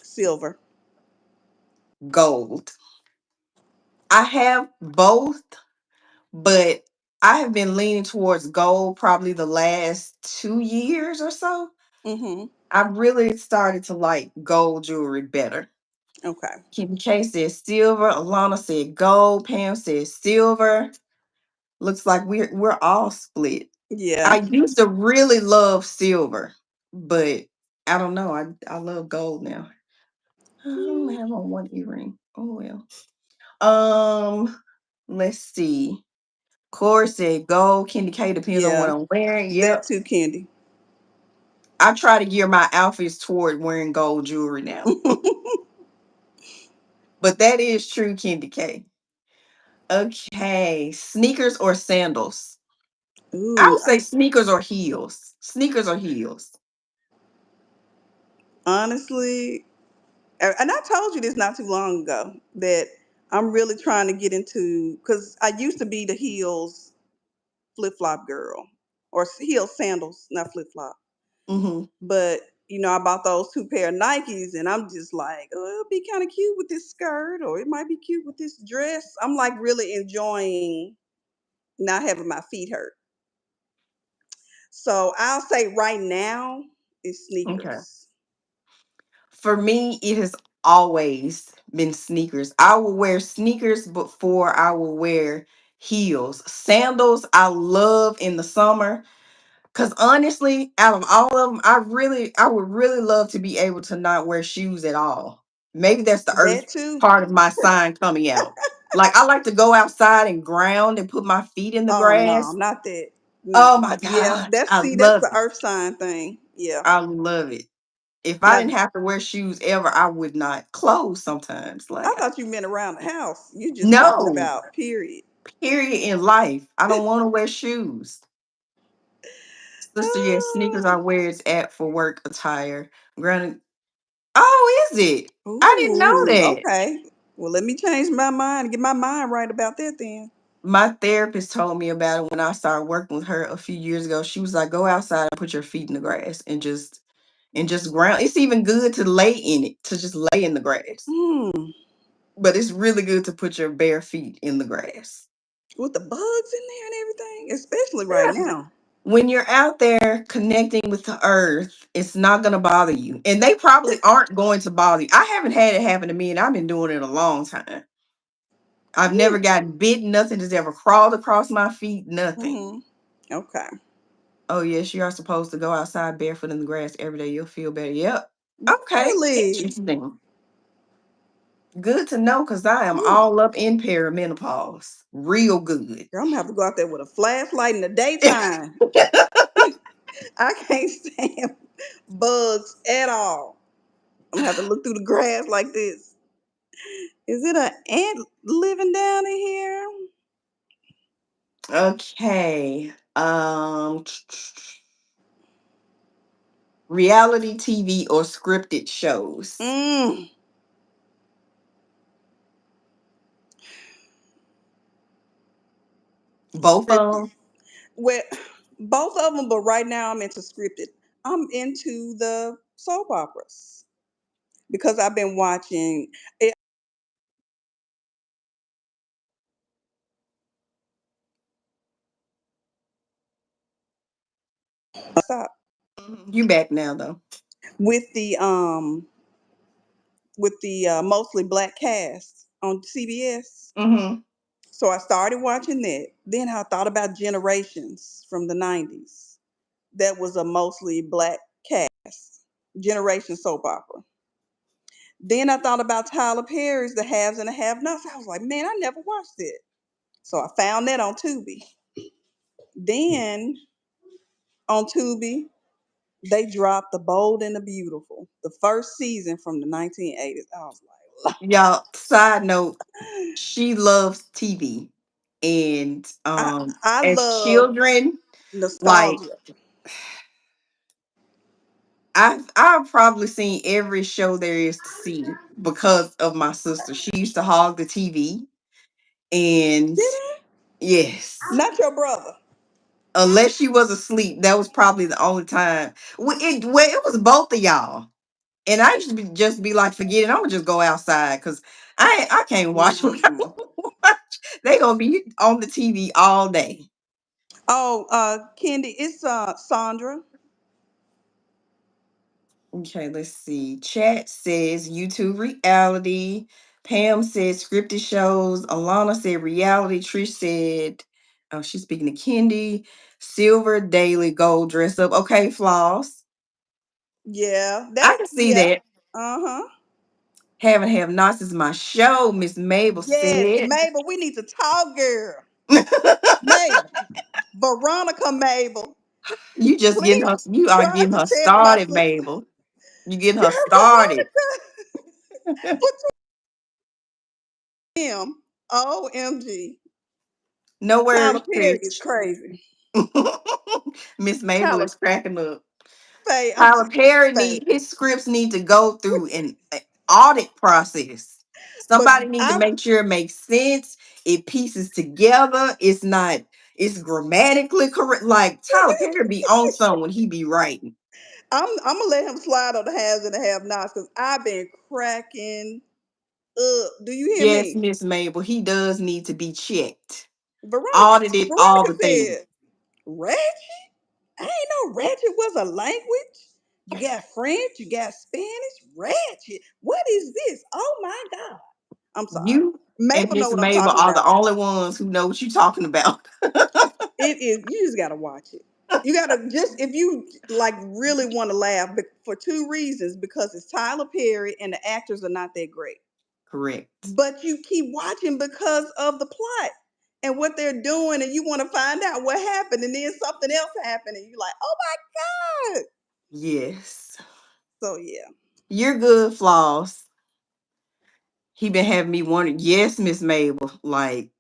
Silver. Gold. I have both, but I have been leaning towards gold probably the last 2 years or so. Mm-hmm. I really started to like gold jewelry better. Okay. Kim K said silver. Alana said gold. Pam said silver. Looks like we're all split. Yeah. I used to really love silver, but I don't know. I love gold now. I only Mm, have on one earring. Oh well. Um, let's see. Corey said gold. Candy K depends on what yeah. I'm wearing. That Yep. too, Candy. I try to gear my outfits toward wearing gold jewelry now. But that is true, Candy K. Okay. Sneakers or sandals? I Ooh, would say sneakers or heels. Sneakers or heels. honestly, and I told you this not too long ago that I'm really trying to get into because I used to be the heels flip flop girl or heel sandals, not flip flop. Mm-hmm. But I bought those two pair of Nikes, and I'm just like, oh, it'll be kind of cute with this skirt, or it might be cute with this dress. I'm like really enjoying not having my feet hurt. So I'll say right now is Okay. sneakers. For me, it has always been sneakers. I will wear sneakers before I will wear heels. Sandals, I love in the summer. Cause honestly, out of all of them, I would really love to be able to not wear shoes at all. Maybe that's the earth That too. part of my sign coming out. Like I like to go outside and ground and put my feet in the Oh no, grass. not that. No. Oh my Yeah, gosh, that's I see, that's love the it. earth sign thing. Yeah. I love it. If I Now didn't have to wear shoes ever, I would not close sometimes. I Like thought you meant around the house. You just talking no, about period. period in life. I don't want to wear shoes. Sister, yes, sneakers Ah. are where it's at for work attire. Granted, oh, is it? I didn't know Ooh, that. okay. Well, let me change my mind, get my mind right about that then. My therapist told me about it when I started working with her a few years ago. She was like, "Go outside and put your feet in the grass and just ground. It's even good to lay in it, to just lay in the grass. Hmm. But it's really good to put your bare feet in the grass. With the bugs in there and everything, especially right now. When you're out there connecting with the earth, it's not going to bother you. And they probably aren't going to bother you. I haven't had it happen to me, and I've been doing it a long time. I've never Woo. gotten bitten. Nothing has ever crawled across my feet. Nothing. Mm-hmm. Okay. Oh, yes, you are supposed to go outside barefoot in the grass every day. You'll feel better. Yep. Okay. Really? Interesting. Good to know because I am Whew. all up in perimenopause. Real good. Girl, I'm gonna have to go out there with a flashlight in the daytime. I can't stand bugs at all. I'm gonna have to look through the grass like this. Is it an ant living down in here? Okay. Reality TV or scripted shows. Mm. Both of Scripted. them. Well, both of them, but right now I'm into scripted. I'm into the soap operas because I've been watching it. Stop. You back now though. with the um with the mostly black cast on CBS. Mm-hmm. So I started watching that. Then I thought about Generations from the 90s. That was a mostly black cast. Generation soap opera. Then I thought about Tyler Perry's The Haves and the Have Nots. I was like, man, I never watched it. So I found that on Tubi. Then on Tubi, they dropped The Bold and the Beautiful, the first season from the 1980s. I was like, Y'all, side note, she loves TV. And I, I as love children, like nostalgia. I've probably seen every show there is to see because of my sister. She used to hog the TV, and Did it? yes, Not your brother. unless she was asleep, that was probably the only time. It was both of y'all, and I used to just be like, forget it. I'm gonna just go outside because I can't watch what I Mm-mm. watch. They gonna be on the TV all day. Oh, Kendi, it's Sandra. Okay, let's see. Chat says YouTube reality. Pam said scripted shows. Alana said reality. Trish said, oh, she's speaking to Kendi. Silver, daily, gold, dress up. Okay, flaws. Yeah, I that's can see yeah. that. Uh-huh. Having have nots is my show, Miss Mabel Yes, said. Mabel, we need to talk, girl. Mabel. Veronica Mabel. You just getting Please her, you are try getting to her tell my started, sister. Mabel. You getting her Girl, started. him. OMG. No Tyler worries, Perry is Trish. crazy. Miss Mabel Tyler is cracking up. Faye, I'm Tyler Perry Faye. need his scripts need to go through an audit process. But Somebody need to I'm make sure it makes sense. It pieces together. It's not. It's grammatically correct. Like Tyler Perry be on something when he be writing. I'm gonna let him slide on the haves and the have nots because I've been cracking up. Do you hear Yes, me? Miss Mabel, he does need to be checked, Veronica audited, all Veronica the things. said, Ratchet? I ain't know Ratchet was a language. You got French, you got Spanish, Ratchet. What is this? Oh my God. I'm sorry. You and Mabel know Miss what I'm Mabel talking are the about. only ones who know what you're talking about. It is you just gotta watch it. You gotta just if you like really want to laugh, but for two reasons, because it's Tyler Perry and the actors are not that great. Correct. But you keep watching because of the plot and what they're doing, and you want to find out what happened, and then something else happened, and you're like, oh my God. Yes. So yeah. You're good, Flaws. He been having me wondering. Yes, Miss Mabel. Like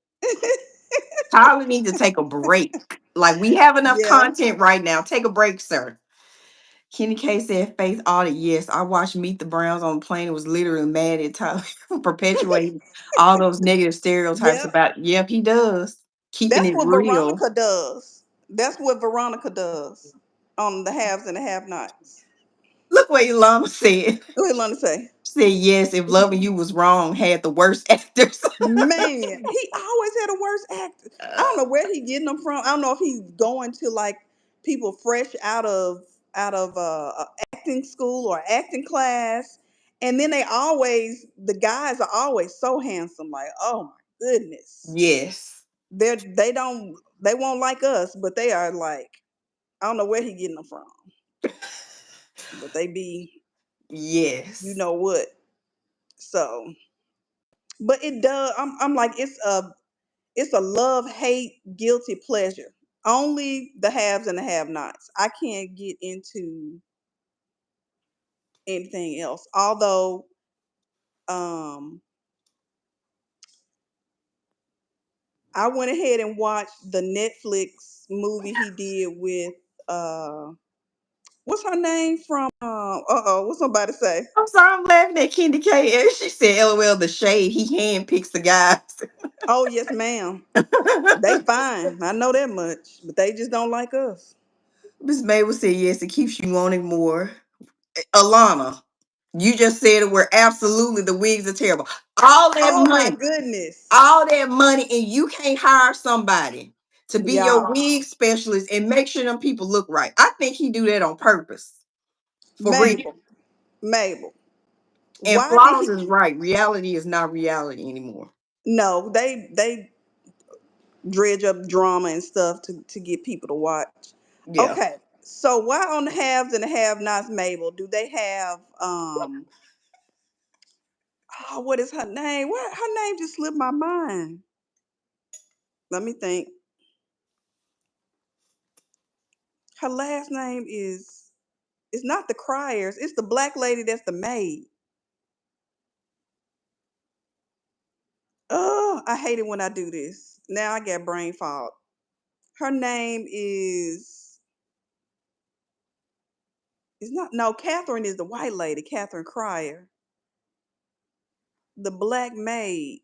Tyler needs to take a break. Like we have enough Yeah. content right now. Take a break, sir. Kenny K said faith audit. Yes, I watched Meet the Browns on the plane. It was literally mad at Tyler for perpetuating all those negative stereotypes Yep. about. Yep, he does. Keeping That's it what real. Veronica does. That's what Veronica does on the haves and the have nots. Look what Ilana said. What did Lana say? She said yes. If loving you was wrong, had the worst actors. Man, he always had a worst actor. I don't know where he getting them from. I don't know if he's going to like people fresh out of acting school or acting class, and then the guys are always so handsome. Like, oh my goodness, Yes. they won't like us, but they are like I don't know where he getting them from, but they be you Yes. know what. So, but it does. I'm like it's a love hate guilty pleasure. Only the haves and the have nots. I can't get into anything else. Although um I went ahead and watched the Netflix movie he did with uh what's her name from what's somebody say? I'm sorry, I'm laughing at Candy K. And she said, LOL, the shade. He handpicks the guys. Oh yes, ma'am. They fine. I know that much. But they just don't like us. Miss Mabel said, yes, it keeps you wanting more. Alana, you just said it where absolutely the wigs are terrible. All that Oh my money, goodness. all that money, and you can't hire somebody to be your Y'all. wig specialist and make sure them people look right. I think he do that on purpose. For real. Mabel. Mabel. And Why did Flaws he is right. Reality is not reality anymore. no, they dredge up drama and stuff to get people to watch. Yeah. Okay, so why on the haves and the have-nots, Mabel, do they have oh, what is her name? What her name just slipped my mind. Let me think. Her last name is it's not the Criers. It's the black lady that's the maid. Oh, I hate it when I do this. Now I get brain fog. Her name is it's not no Catherine is the white lady, Catherine Crier. The black maid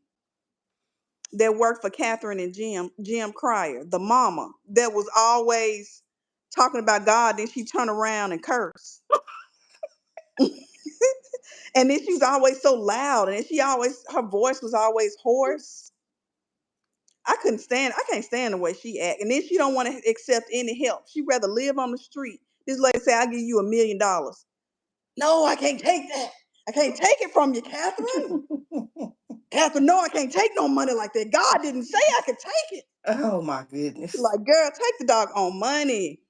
that worked for Catherine and Jim Cryer, the mama that was always talking about God, then she turned around and cursed. And then she was always so loud, and she always her voice was always hoarse. I can't stand the way she act. And then she don't want to accept any help. She rather live on the street. This lady say, I'll give you $1 million. No, I can't take that. I can't take it from you, Catherine. Catherine, no, I can't take no money like that. God didn't say I could take it. Oh my goodness. Like, girl, take the dog on money.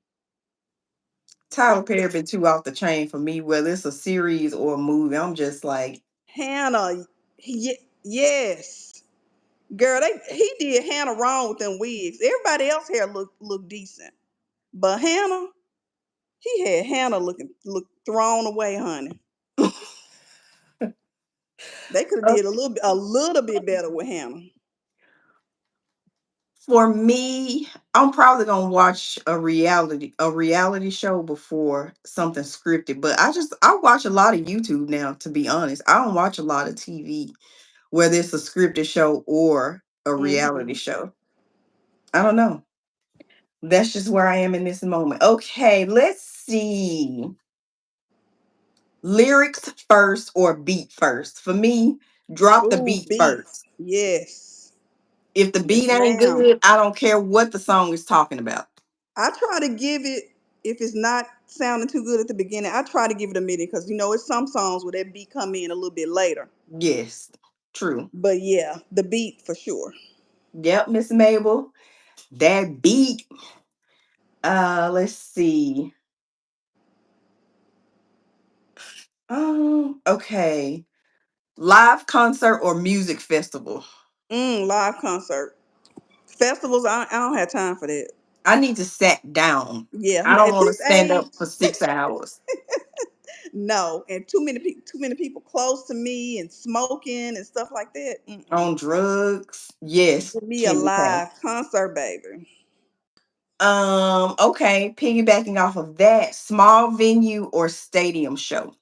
Tyler Perry been too off the chain for me, whether it's a series or a movie. I'm just like, Hannah, yes. Girl, he did Hannah wrong with them wigs. Everybody else hair look decent. But Hannah, he had Hannah look thrown away, honey. They could have did a little bit better with Hannah. for me, I'm probably gonna watch a reality show before something scripted. But I watch a lot of YouTube now, to be honest. I don't watch a lot of TV, whether it's a scripted show or a reality Hmm. show. I don't know. That's just where I am in this moment. Okay, let's see. Lyrics first or beat first? For me, drop the Ooh, beat beat. first. Yes. If the Yes, beat ain't ma'am. good, I don't care what the song is talking about. I try to give it, if it's not sounding too good at the beginning, I try to give it a minute because it's some songs where that beat come in a little bit later. Yes, true. But yeah, the beat for sure. Yep, Miss Mabel. That beat. Let's see. Okay. Live concert or music festival? Live concert. Festivals, I don't have time for that. I need to sit down. Yeah, I don't at want to this stand age, up for 6 hours no. And too many people close to me and smoking and stuff like that. on drugs. Yes, Give me a Candy K. live concert, baby. Okay, piggybacking off of that, small venue or stadium show.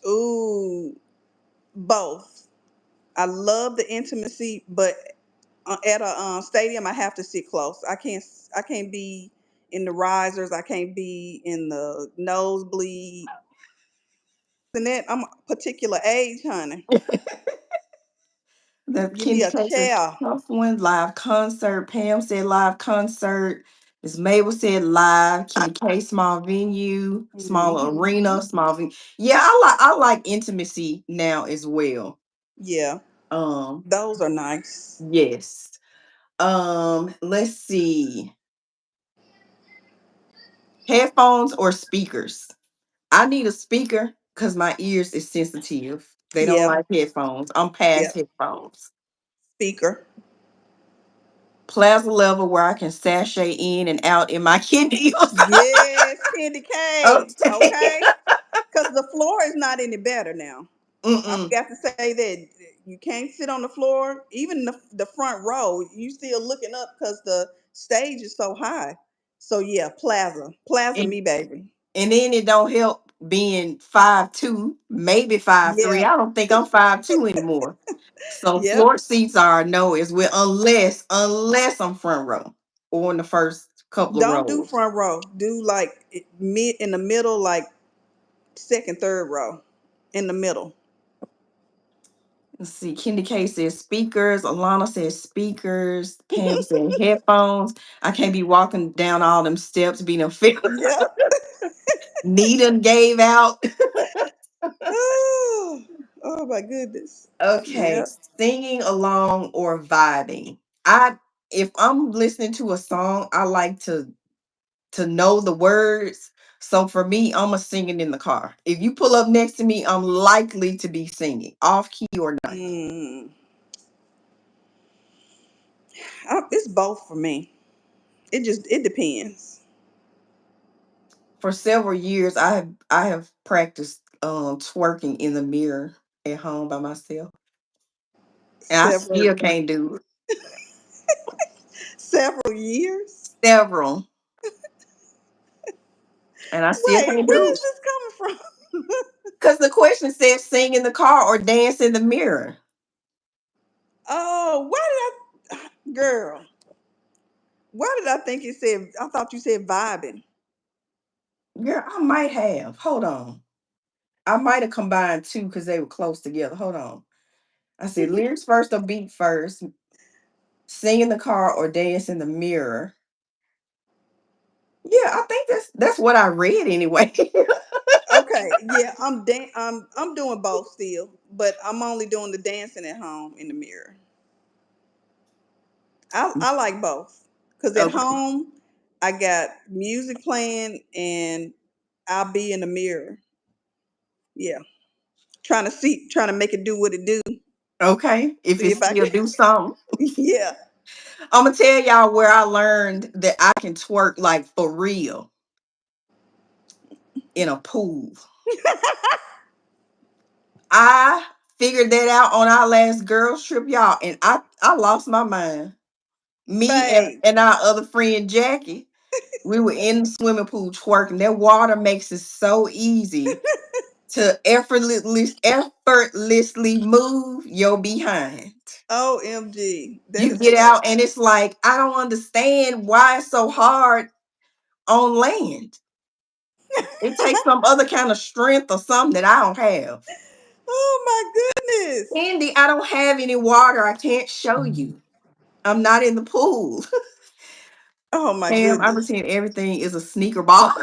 Ooh, both. I love the intimacy, but at a stadium, I have to sit close. I can't be in the risers. I can't be in the nosebleed. And that I'm a particular age, honey. That Give me Candy a Crush is chair. tough one. Live concert. Pam said live concert. Miss Mabel said live. Kenny K small venue, small Hmm. arena, small venue. Yeah, I like intimacy now as well. Yeah, Um, those are nice. yes. Let's see. Headphones or speakers? I need a speaker because my ears is sensitive. They don't Yeah, like headphones. I'm yeah. past headphones. Speaker. Plaza level where I can sashay in and out in my kidneys. Yes, Candy K. Okay. Okay, because the floor is not any better now. I Mm-mm. forgot to say that you can't sit on the floor, even the front row. You still looking up because the stage is so high. So yeah, Plaza, And me baby. and then it don't help being 5'2", maybe 5'3". Yeah, I don't think I'm 5'2" anymore. So yep. floor seats are a no as well, unless I'm front row or in the first couple of Don't do rows. front row. Do like mid in the middle, like second, third row, in the middle. Let's see. Kendi K says speakers. Alana says speakers. Pam said headphones. I can't be walking down all them steps being a fit. Yep. Nita gave out. Oh, oh my goodness. Okay, Yep. singing along or vibing. I If I'm listening to a song, I like to know the words. So for me, I'm a singing in the car. If you pull up next to me, I'm likely to be singing, off key or not. Mm. It's both for me. It depends. For several years, I have practiced twerking in the mirror at home by myself, and I Several still can't do it. several years. Several, and I still Wait, can't where do is it. this coming from? Because the question says sing in the car or dance in the mirror. Oh, why did girl? Why did I think it said? I thought you said vibing. Girl, I might have. Hold on. I might have combined two because they were close together. Hold on. I said lyrics first or beat first. Sing in the car or dance in the mirror. Yeah, I think that's what I read anyway. Okay, yeah, I'm doing both still, but I'm only doing the dancing at home in the mirror. I like both because at Okay. home I got music playing and I'll be in the mirror. Yeah, trying to make it do what it do. Okay. If See it if I still can. do something. Yeah. I'm gonna tell y'all where I learned that I can twerk like for real in a pool. I figured that out on our last girls trip, y'all, and I lost my mind. Me and, Babe. and our other friend Jackie, we were in the swimming pool twerking. That water makes it so easy to effortlessly move your behind. OMG. That You is get crazy. out and it's like, I don't understand why it's so hard on land. It takes some other kind of strength or something that I don't have. Oh my goodness. Andy, I don't have any water. I can't show you. I'm not in the pool. Oh my Pam, I goodness. pretend everything is a sneaker ball.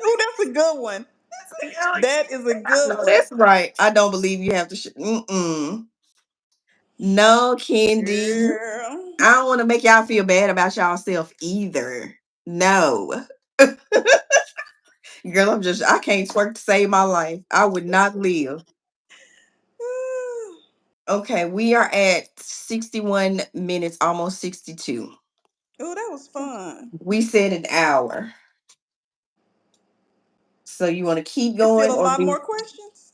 Oh, that's a good one. That is a I good know one. that's right. I don't believe you have to. Mm-mm. No, Candy. Girl. I don't want to make y'all feel bad about y'allself either. No. Girl, I can't twerk to save my life. I would not live. Okay, we are at 61 minutes, almost 62. Oh, that was fun. We said an hour. So you want to keep It's going still a or lot do? more questions.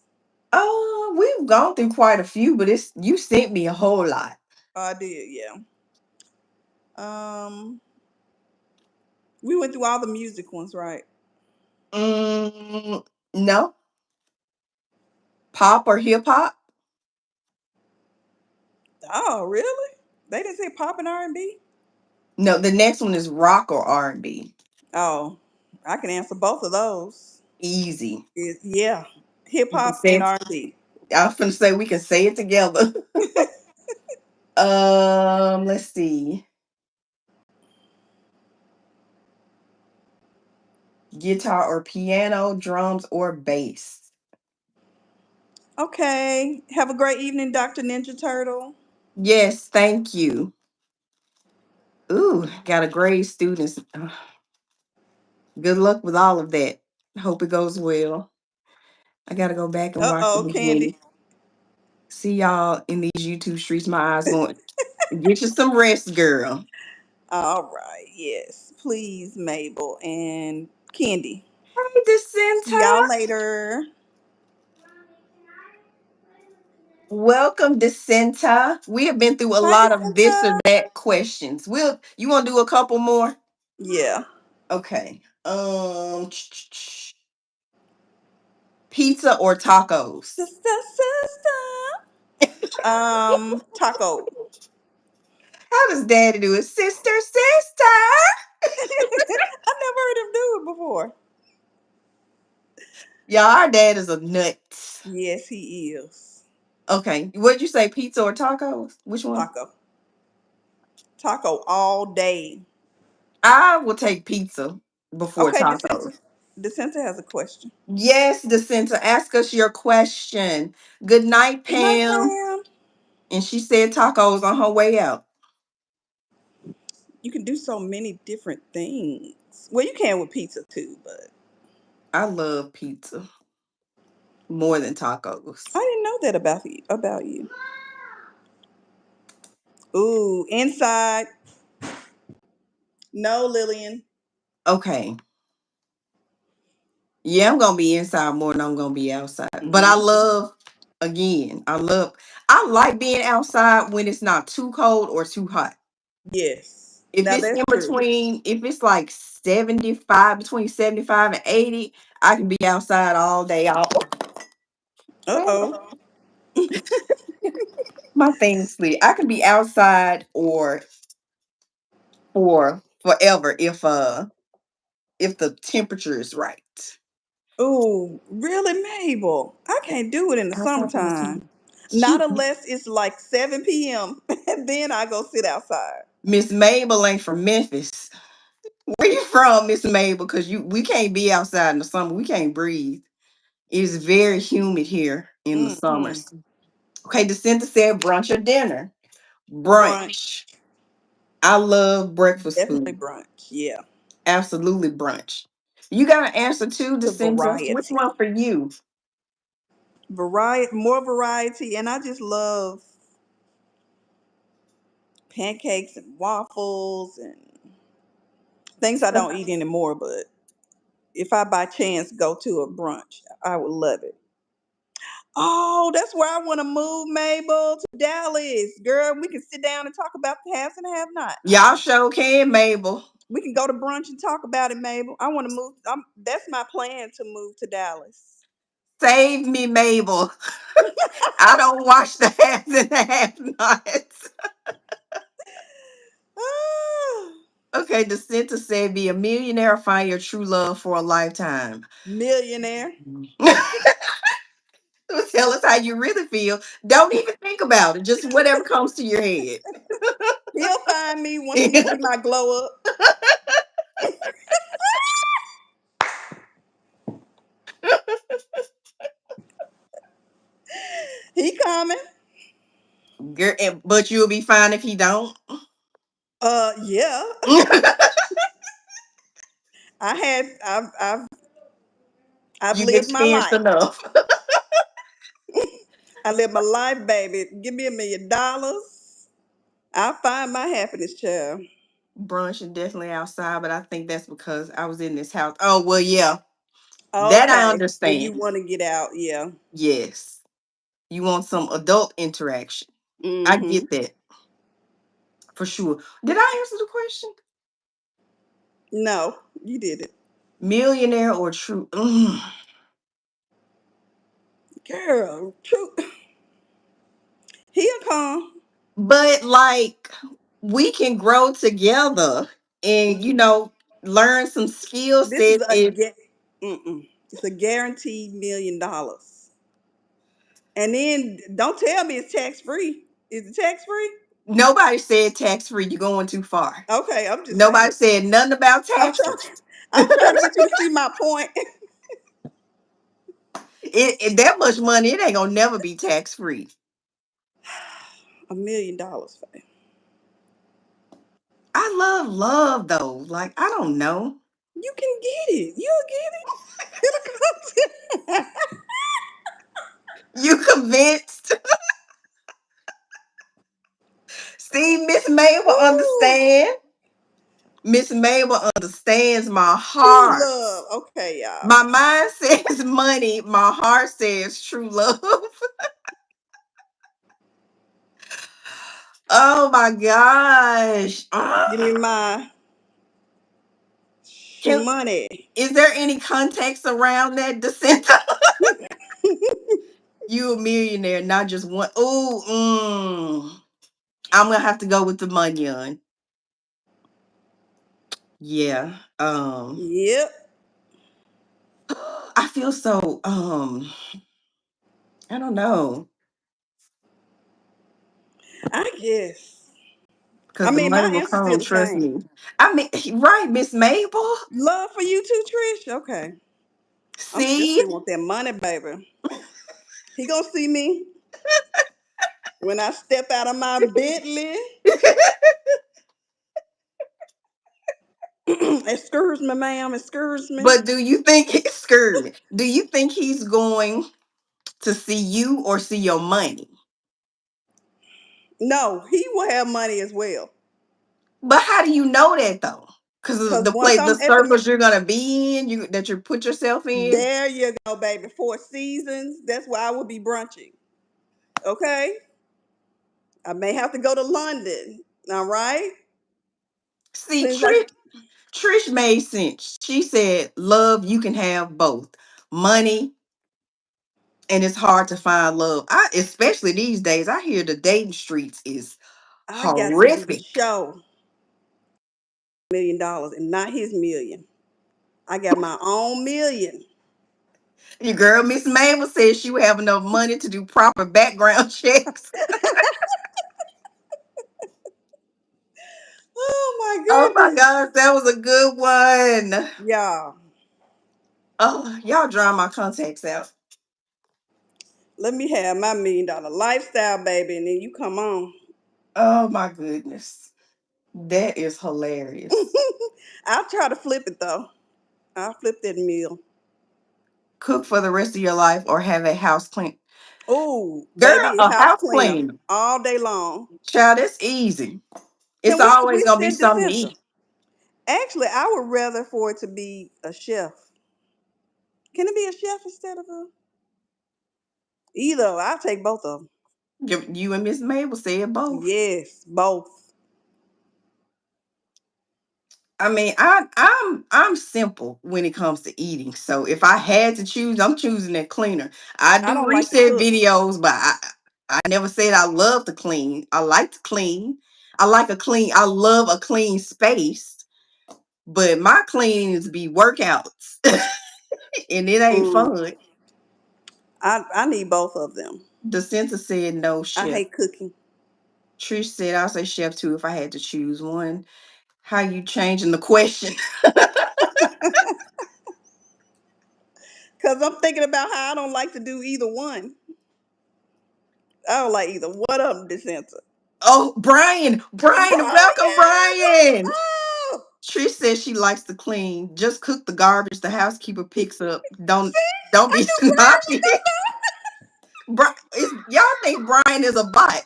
Oh, we've gone through quite a few, but it's you sent me a whole lot. Oh, I did, yeah. Um, we went through all the music ones, right? No, pop or hip hop. Oh, really? They didn't say pop and R&B? No, the next one is rock or R&B. Oh, I can answer both of those. Easy. Yeah, hip You can hop say and it. R&B. I was gonna say we can say it together. Let's see. Guitar or piano, drums or bass. Okay. Have a great evening, Dr. Ninja Turtle. Yes, thank you. Ooh, got a grade students. Good luck with all of that. Hope it goes well. I gotta go back and Uh watch the oh, beginning. Candy. See y'all in these YouTube streets. My eyes going. Get you some rest, girl. All right. Yes. Please, Mabel and Candy. Hey, See Decenta. y'all later. Welcome, Decenta. We have been through a Hi, lot of this or Jacinta. that questions. You want to do a couple more? Yeah. Okay. Pizza or tacos? Sister, sister. Taco. How does Daddy do it? Sister, sister. I never heard him do it before. Y'all, our dad is a nut. Yes, he is. Okay, what'd you say? Pizza or tacos? Which one? Taco. Taco all day. I will take pizza before Okay, Decenta. tacos. Decenta has a question. Yes, Decenta, ask us your question. Good night, Good night, Pam. Pam. And she said tacos on her way out. You can do so many different things. Well, you can with pizza too, but I love pizza more than I tacos. didn't know that about you. About you. Ooh, inside. No, Lillian. Okay. Yeah, I'm gonna be inside more than I'm gonna be outside. But I Hmm. love again, I like being outside when it's not too cold or too hot. Yes. If Now it's that's in true. between, if it's like 75, between 75 and 80, I can be outside all day. Uh oh. My thing sleep. I can be outside or for forever if the temperature is right. Ooh, really, Mabel? I can't do it in the Outside for the summertime. team. Not Shoot. unless it's like 7 p.m. And then I go sit outside. Miss Mabel ain't from Memphis. Where you from, Miss Mabel? Because we can't be outside in the summer. We can't breathe. It's very humid here in the Mm-mm. summers. Okay, DeCinta said brunch or dinner. Brunch. Brunch. I love breakfast Definitely food. brunch. Yeah. Absolutely brunch. You got an answer too, The DeCinta? Which variety. one for you? Variety, more variety. And I just love pancakes and waffles and things I don't eat anymore, but if I by chance go to a brunch, I would love it. Oh, that's where I want to move, Mabel, to Dallas. Girl, we can sit down and talk about the haves and have nots. Y'all show can, Mabel. We can go to brunch and talk about it, Mabel. I want to move. That's my plan to move to Dallas. Save me, Mabel. I don't watch the halves and the half nots. Ah, Okay, DeCinta said be a millionaire or find your true love for a lifetime. millionaire. Tell us how you really feel. Don't even think about it. Just whatever comes to your head. He'll find me once he see my glow up. He coming. But you'll be fine if he don't. Yeah. I've You've lived my experienced life. enough. I live my life, baby. Give me $1 million. I'll find my happiness, child. Brunch and definitely outside, but I think that's because I was in this house. Oh, well, yeah. That I Okay. So you understand. want to get out, yeah. Yes. You want some adult interaction. I Mm-hmm. get that for sure. Did I answer the question? No, you did it. Millionaire or true? Girl, true. He'll come. But like we can grow together and learn some skill This is sets. mm-mm. It's a guaranteed $1 million. And then don't tell me it's tax free. Is it tax free? Nobody said tax free. You're going too far. Okay, I'm just Nobody saying. said nothing about I'm trying taxes. I'm trying to get you to see my point. That much money, it ain't gonna never be tax free. $1 million. I love love though. Like I don't know. You can get it. You'll get it. It'll come to You convinced? See, Miss Mabel Ooh, understand. Miss Mabel understands my true heart. love. Okay, y'all. My mind says money. My heart says true love. Oh my gosh. Give me my Can money. is there any context around that descent? You a millionaire, not just one. Oh, I'm gonna have to go with the Munyon. Yeah. Yep, I feel so I don't know. I guess. I Because the mean, money my will answer's still come, the trust same. me. I mean, right, Miss Mabel. Love for you too, Trish. Okay. I See? still want that money, baby. He gonna see me when I step out of my Bentley. Excuse me, ma'am. Excuse me. But do you think screw me? Do you think he's going to see you or see your money? No, he will have money as well. But how do you know that though? Because of Cause the once place, the I'm at the circles you're gonna be in, you that you put yourself in. there, you go, baby. 4 seasons. That's where I will be brunching. Okay. I may have to go to London. All right. See, Seems like Trish made sense. She said, "Love, you can have both money, and it's hard to find love. Especially these days. I hear the dating streets is I got to do the horrific." show. $1 million and not his million. I got my own million. Your girl, Miss Mabel, said, "She would have enough money to do proper background checks." my Oh my goodness. gosh, that was a good one. Y'all, Oh, y'all dry my contacts out. let me have my $1 million lifestyle, baby, and then you come on. Oh my goodness. That is hilarious. I'll try to flip it though. I'll flip that meal. Cook for the rest of your life or have a house clean. Oh, Girl, baby, a house house cleaner cleaner. all day long. Child, it's easy. It's Can we always switch gonna be that something to decenter? eat. Actually, I would rather for it to be a chef. Can it be a chef instead of a either? I'll take both of them. You and Miss Mabel said both. Yes, both. I mean, I'm simple when it comes to eating. So if I had to choose, I'm choosing that cleaner. I I do don't like to reset cook. videos, but I never said I love to clean. I like to clean. I love a clean space, but my cleanings be workouts and it ain't Mm, fun. I need both of them. The center said no I chef. hate cooking. Trish said I'll say chef too if I had to choose one. How you changing the question? Cause I'm thinking about how I don't like to do either one. I don't like either one of them. Decenter. Oh, Brian, welcome, Brian, Brian. oh, Trish says she likes to clean. Just cook the garbage the housekeeper picks up. see, Don't I be knew Brian would snobby. come Y'all think Brian is a bot?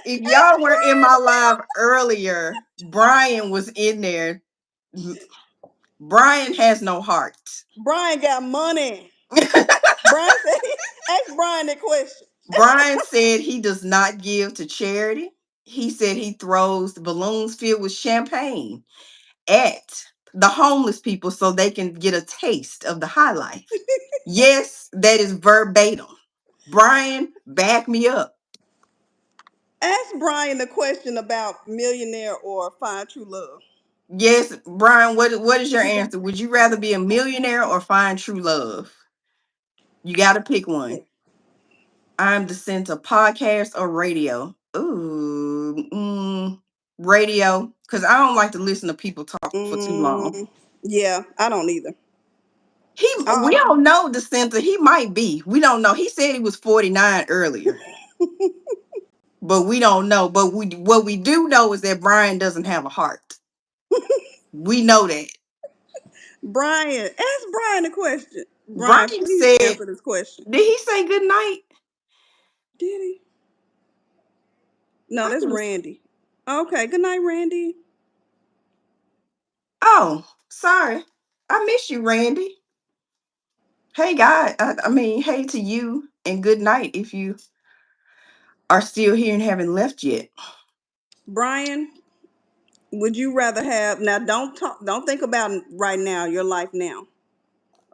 If That's y'all were in my live earlier, Brian was in there. Brian has no heart. Brian got money. Brian said, ask Brian that question. Brian said he does not give to charity. He said he throws balloons filled with champagne at the homeless people so they can get a taste of the high life. Yes, that is verbatim. Brian, back me up. Ask Brian the question about millionaire or find true love. Yes, Brian, what is your answer? Would you rather be a millionaire or find true love? You got to pick one. I'm the center podcast or radio. Ooh, radio, because I don't like to listen to people talk for too long. Yeah, I don't either. We Uh, don't know the center. He might be. We don't know. He said he was 49 earlier, but we don't know. But what we do know is that Brian doesn't have a heart. We know that. Brian, ask Brian the question. Brian, Brian please said, answer this question. did he say good night? Did he? No, I that's could have. Randy. Okay, good night, Randy. Oh, sorry. I miss you, Randy. Hey, guy. I mean, hey to you and good night if you are still here and haven't left yet. Brian, would you rather have now don't think about right now, your life now.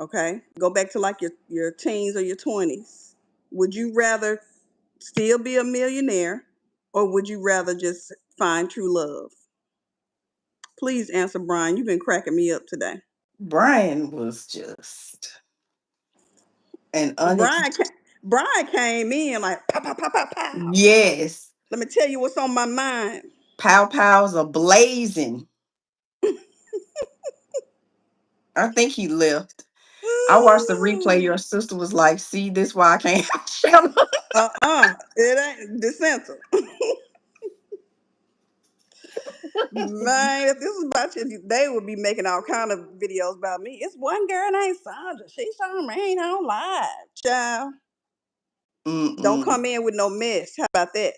Okay? Go back to like your teens or your 20s. Would you rather still be a millionaire or would you rather just find true love? Please answer, Brian. You've been cracking me up today. Brian was just an Brian, unexpected. Brian came in like pow, pow, pow, pow, pow. Yes. Let me tell you what's on my mind. Pow pows are blazing. I think he left. I watched the replay. Your sister was like, see, this why I can't have a channel. It ain't Decenter. Man, if this was about you, they would be making all kind of videos about me. It's one girl named Sandra. She saw me on live. Child, don't Mm-mm. come in with no mess. How about that?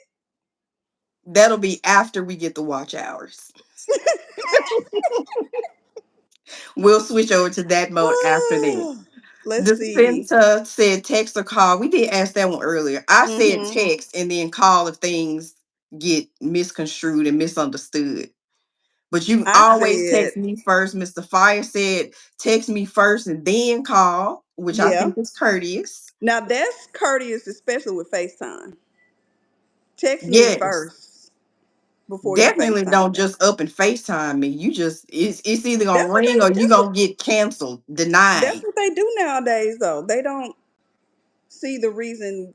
That'll be after we get the watch hours. We'll switch over to that mode after that. Let's The see. center said text or call. We did ask that one earlier. I said Mm-hmm. text and then call if things get misconstrued and misunderstood. But you I always said, text me first. Mr. Fire said text me first and then call, which I yeah. think is courteous. Now that's courteous, especially with FaceTime. Text me Yes. first before you Definitely FaceTime don't me. just up and FaceTime me. You just it's either gonna That's what ring they or you that's what gonna get canceled, that's denied. what they do nowadays though. They don't see the reason,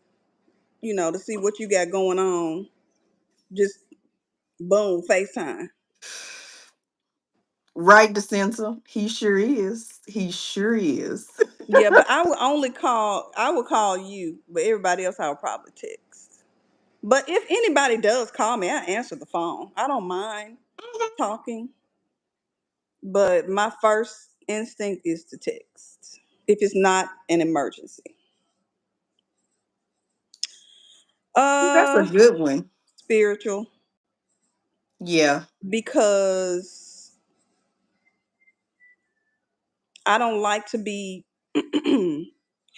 to see what you got going on. Just boom, FaceTime. Right, DeSenza. He sure is. He sure is. Yeah, but I would call you, but everybody else I would probably text. But if anybody does call me, I answer the phone. I don't mind talking, but my first instinct is to text if it's not an emergency. That's a Uh good one. Spiritual, Yeah. because I don't like to be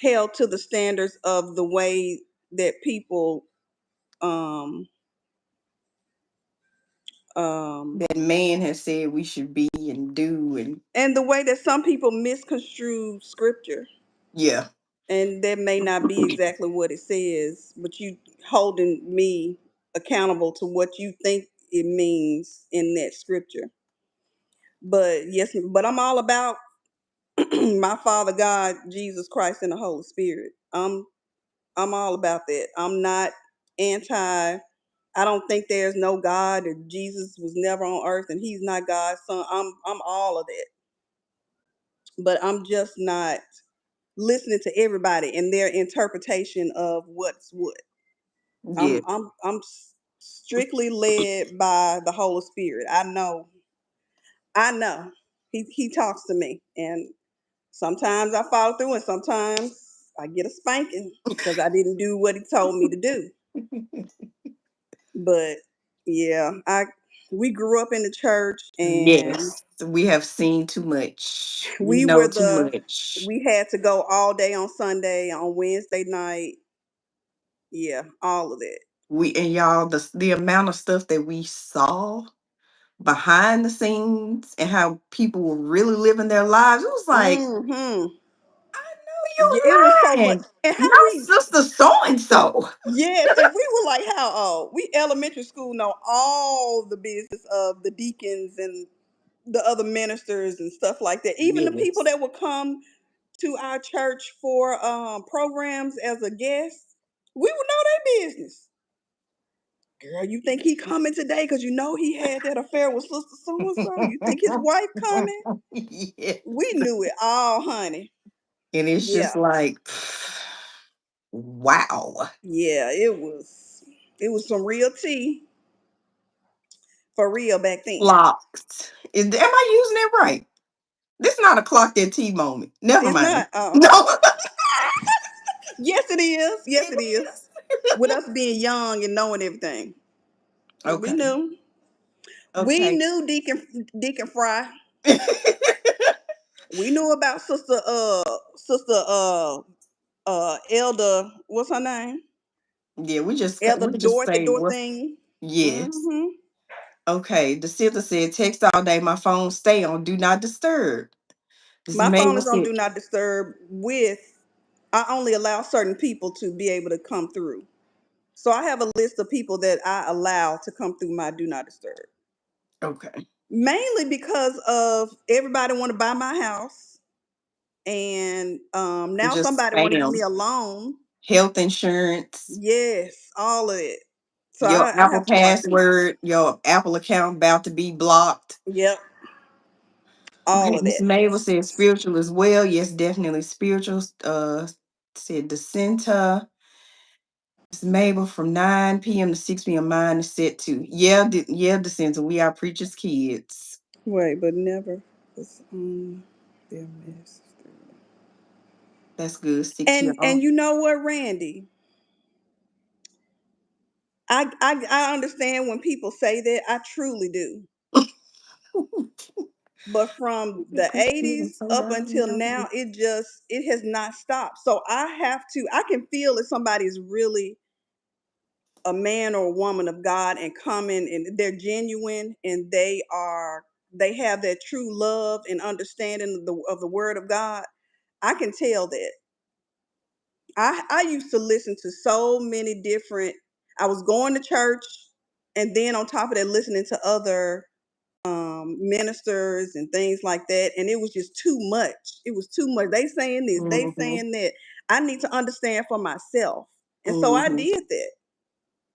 held to the standards of the way that people um um That man has said we should be and do and and the way that some people misconstrue scripture, yeah. and that may not be exactly what it says, but you holding me accountable to what you think it means in that scripture. But yes, but I'm all about my Father God, Jesus Christ, and the Holy Spirit. I'm all about that. I'm not anti. I don't think there's no God, or Jesus was never on earth and he's not God's son. I'm all of that. But I'm just not listening to everybody and their interpretation of what's what. Yeah. I'm strictly led by the Holy Spirit. I know. He talks to me, and sometimes I follow through, and sometimes I get a spanking because I didn't do what he told me to do. But yeah, I we grew up in the church, and Yes. We have seen too much. We we know were too the much. we had to go all day on Sunday, on Wednesday night. Yeah, all of that. We and y'all the amount of stuff that we saw behind the scenes and how people were really living their lives. It was like, Hmm. Yeah, it was so you're much. lying. And how Not we sister so and so. Yes, and we were like, how old? We elementary school know all the business of the deacons and the other ministers and stuff like that. Even the people Yes. that would come to our church for programs as a guest, we would know their business. Girl, you think he coming today because you know he had that affair with sister so and so? You think his wife coming? Yes. We knew it all, honey. And it's just Yeah, like, wow. yeah, it was some real tea for real back then. Clocked. Am I using that right? This is not a clock that T moment. Never It's mind. not. No. Yes, it is. Yes, it It is. With us being young and knowing everything, is. we Okay. knew. We Okay. knew Deacon Fry. We knew about sister Elder. What's her name? Yeah, Elder we just Dorothy say what. Dorthing. Yes. Mm-hmm. Okay. The sister said, text all day. My phone stay on do not disturb. This My phone Mabel is on said, Do Not Disturb. With I only allow certain people to be able to come through. So I have a list of people that I allow to come through my Do Not Disturb. okay. Mainly because of everybody want to buy my house, and now Just somebody want to give me spam. a loan. Health insurance, Yes, all of it. So your I Apple have to watch my. password, your Apple account about to be blocked. Yep, all Okay, of Miss that. Mabel said spiritual as well. Yes, definitely spiritual. Said the center. Miss Mabel from 9 p.m. to 6 p.m. Mine is set to. Yeah, the center. We are preachers' kids. Wait, but never was on their mess. That's good. Stick to your And own. you know what, Randy? I understand when people say that. I truly do. But from the 80s So up down, you until know. now, it has not stopped. So I can feel if somebody is really a man or a woman of God and coming and they're genuine, and they have that true love and understanding of the word of God. I can tell that. I used to listen to so many different. I was going to church, and then on top of that, listening to other ministers and things like that, and it was just too much. It was too much. They saying this, they Mm-hmm. saying that. I need to understand for myself, and so I Mm-hmm. did that.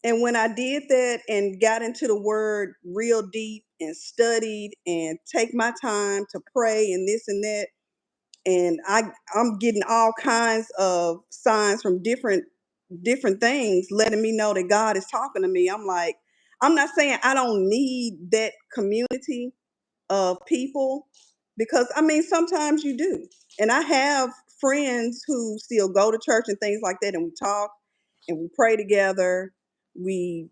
And when I did that and got into the word real deep and studied and take my time to pray and this and that, and I'm getting all kinds of signs from different things letting me know that God is talking to me. I'm like, I'm not saying I don't need that community of people, because I mean sometimes you do. And I have friends who still go to church and things like that, and we talk and we pray together. We,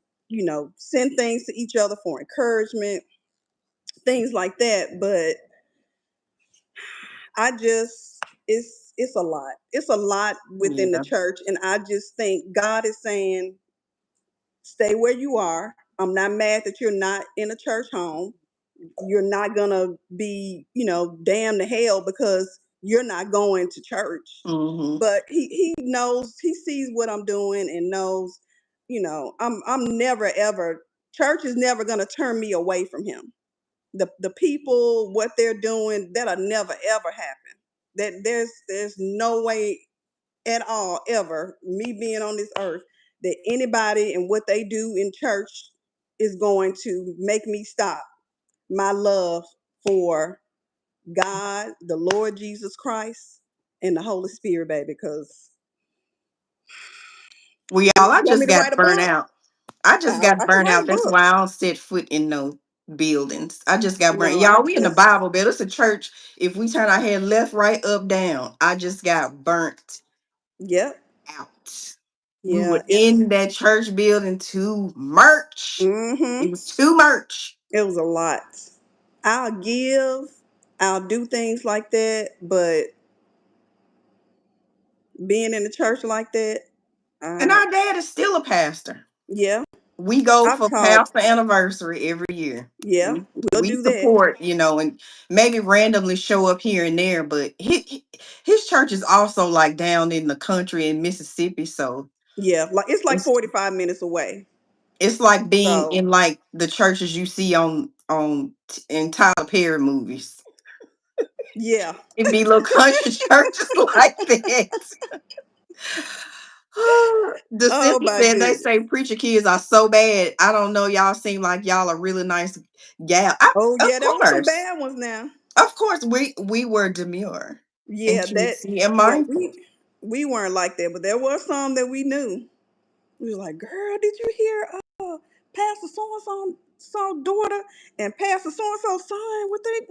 send things to each other for encouragement, things like that. But I just it's a lot. It's a lot within the Yeah. church, and I just think God is saying, stay where you are. I'm not mad that you're not in a church home. You're not gonna be, damned to hell because you're not going to church. Mm-hmm. But he knows, he sees what I'm doing and knows, I'm never ever, church is never gonna turn me away from him. The people, what they're doing, that'll never ever happen. That there's no way at all ever, me being on this earth, that anybody and what they do in church is going to make me stop my love for God, the Lord Jesus Christ, and the Holy Spirit, baby. Because Well, you y'all, I want me just to write got a burnt book? out. I just got I can burnt write out. a That's book. why I don't set foot in no buildings. I just got burnt. No, I Y'all, we in the just, Bible, but it's a church. If we turn our head left, right, up, down, I just got burnt yep, out. We yeah, were in that church building too much. mm-hmm. It was too much. It was a lot. I'll give, I'll do things like that, but being in the church like that, And uh, our dad is still a pastor. yeah, We go I've for taught, pastor anniversary every year. yeah, we'll We do that. support, and maybe randomly show up here and there, but his church is also like down in the country in Mississippi, so Yeah, like it's like it's 45 minutes away. it's like being So in like the churches you see in Tyler Perry movies. yeah. It be little country churches like that. The Oh sister my said they say goodness. preacher kids are so bad. I don't know. Y'all seem like y'all are really nice gal. Oh Of yeah, there was some course. bad ones now. Of course, we were demure and Yeah, that cutesy and yeah, mindful. we weren't like that, but there was some that we knew. We were like, girl, did you hear Pastor so and so daughter and Pastor so and so son? What they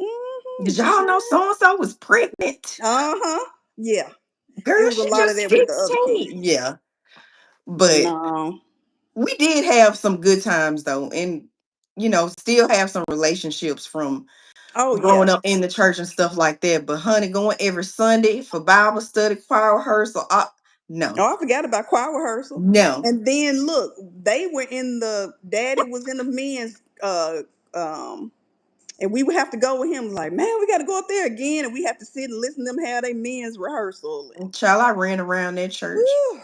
Did y'all know girl? so and so was pregnant? Uh-huh. Yeah. It Girl, was a she lot of just that with the other 15. kids. Yeah. But But no. we did have some good times though, and still have some relationships from Oh growing yeah. up in the church and stuff like that. But honey, going every Sunday for Bible study, choir rehearsal, no, Oh, I forgot about choir rehearsal. no. And then look, they were in the daddy was in the men's um and we would have to go with him like, man, we gotta go up there again, and we have to sit and listen to them have their men's rehearsal. And Child, I ran around that church. ooh,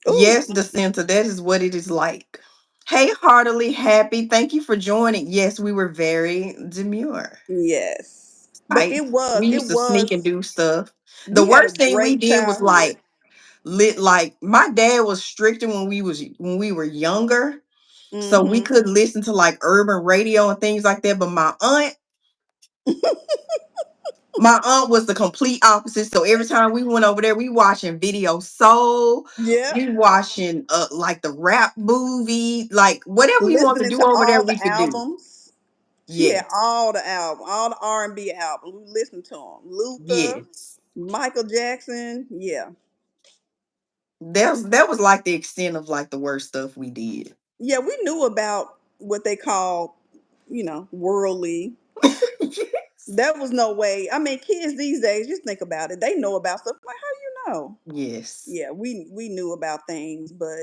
ooh, Yes, the center. That is what it is like. Hey, heartily happy. Thank you for joining. Yes, we were very demure. yes. But Like it was, we it used to sneak and was, do stuff. The we had a worst thing we great did was childhood. like lit. Like my dad was stricter when we were younger, so we Mm-hmm. could listen to like urban radio and things like that. But my aunt was the complete opposite. So every time we went over there, we watching Video Soul, Yeah. we watching like the rap movie, like whatever we want to Listening do to over there, all we the could do. albums. She had Yes, all the albums, all the R&B albums. We listened to them. Luther, yes. Michael Jackson. Yeah. That was like the extent of like the worst stuff we did. Yeah, we knew about what they call, worldly. There was no way. I mean, kids these days, just think about it. They know about stuff. Like, how you know? Yes, Yeah, we knew about things, but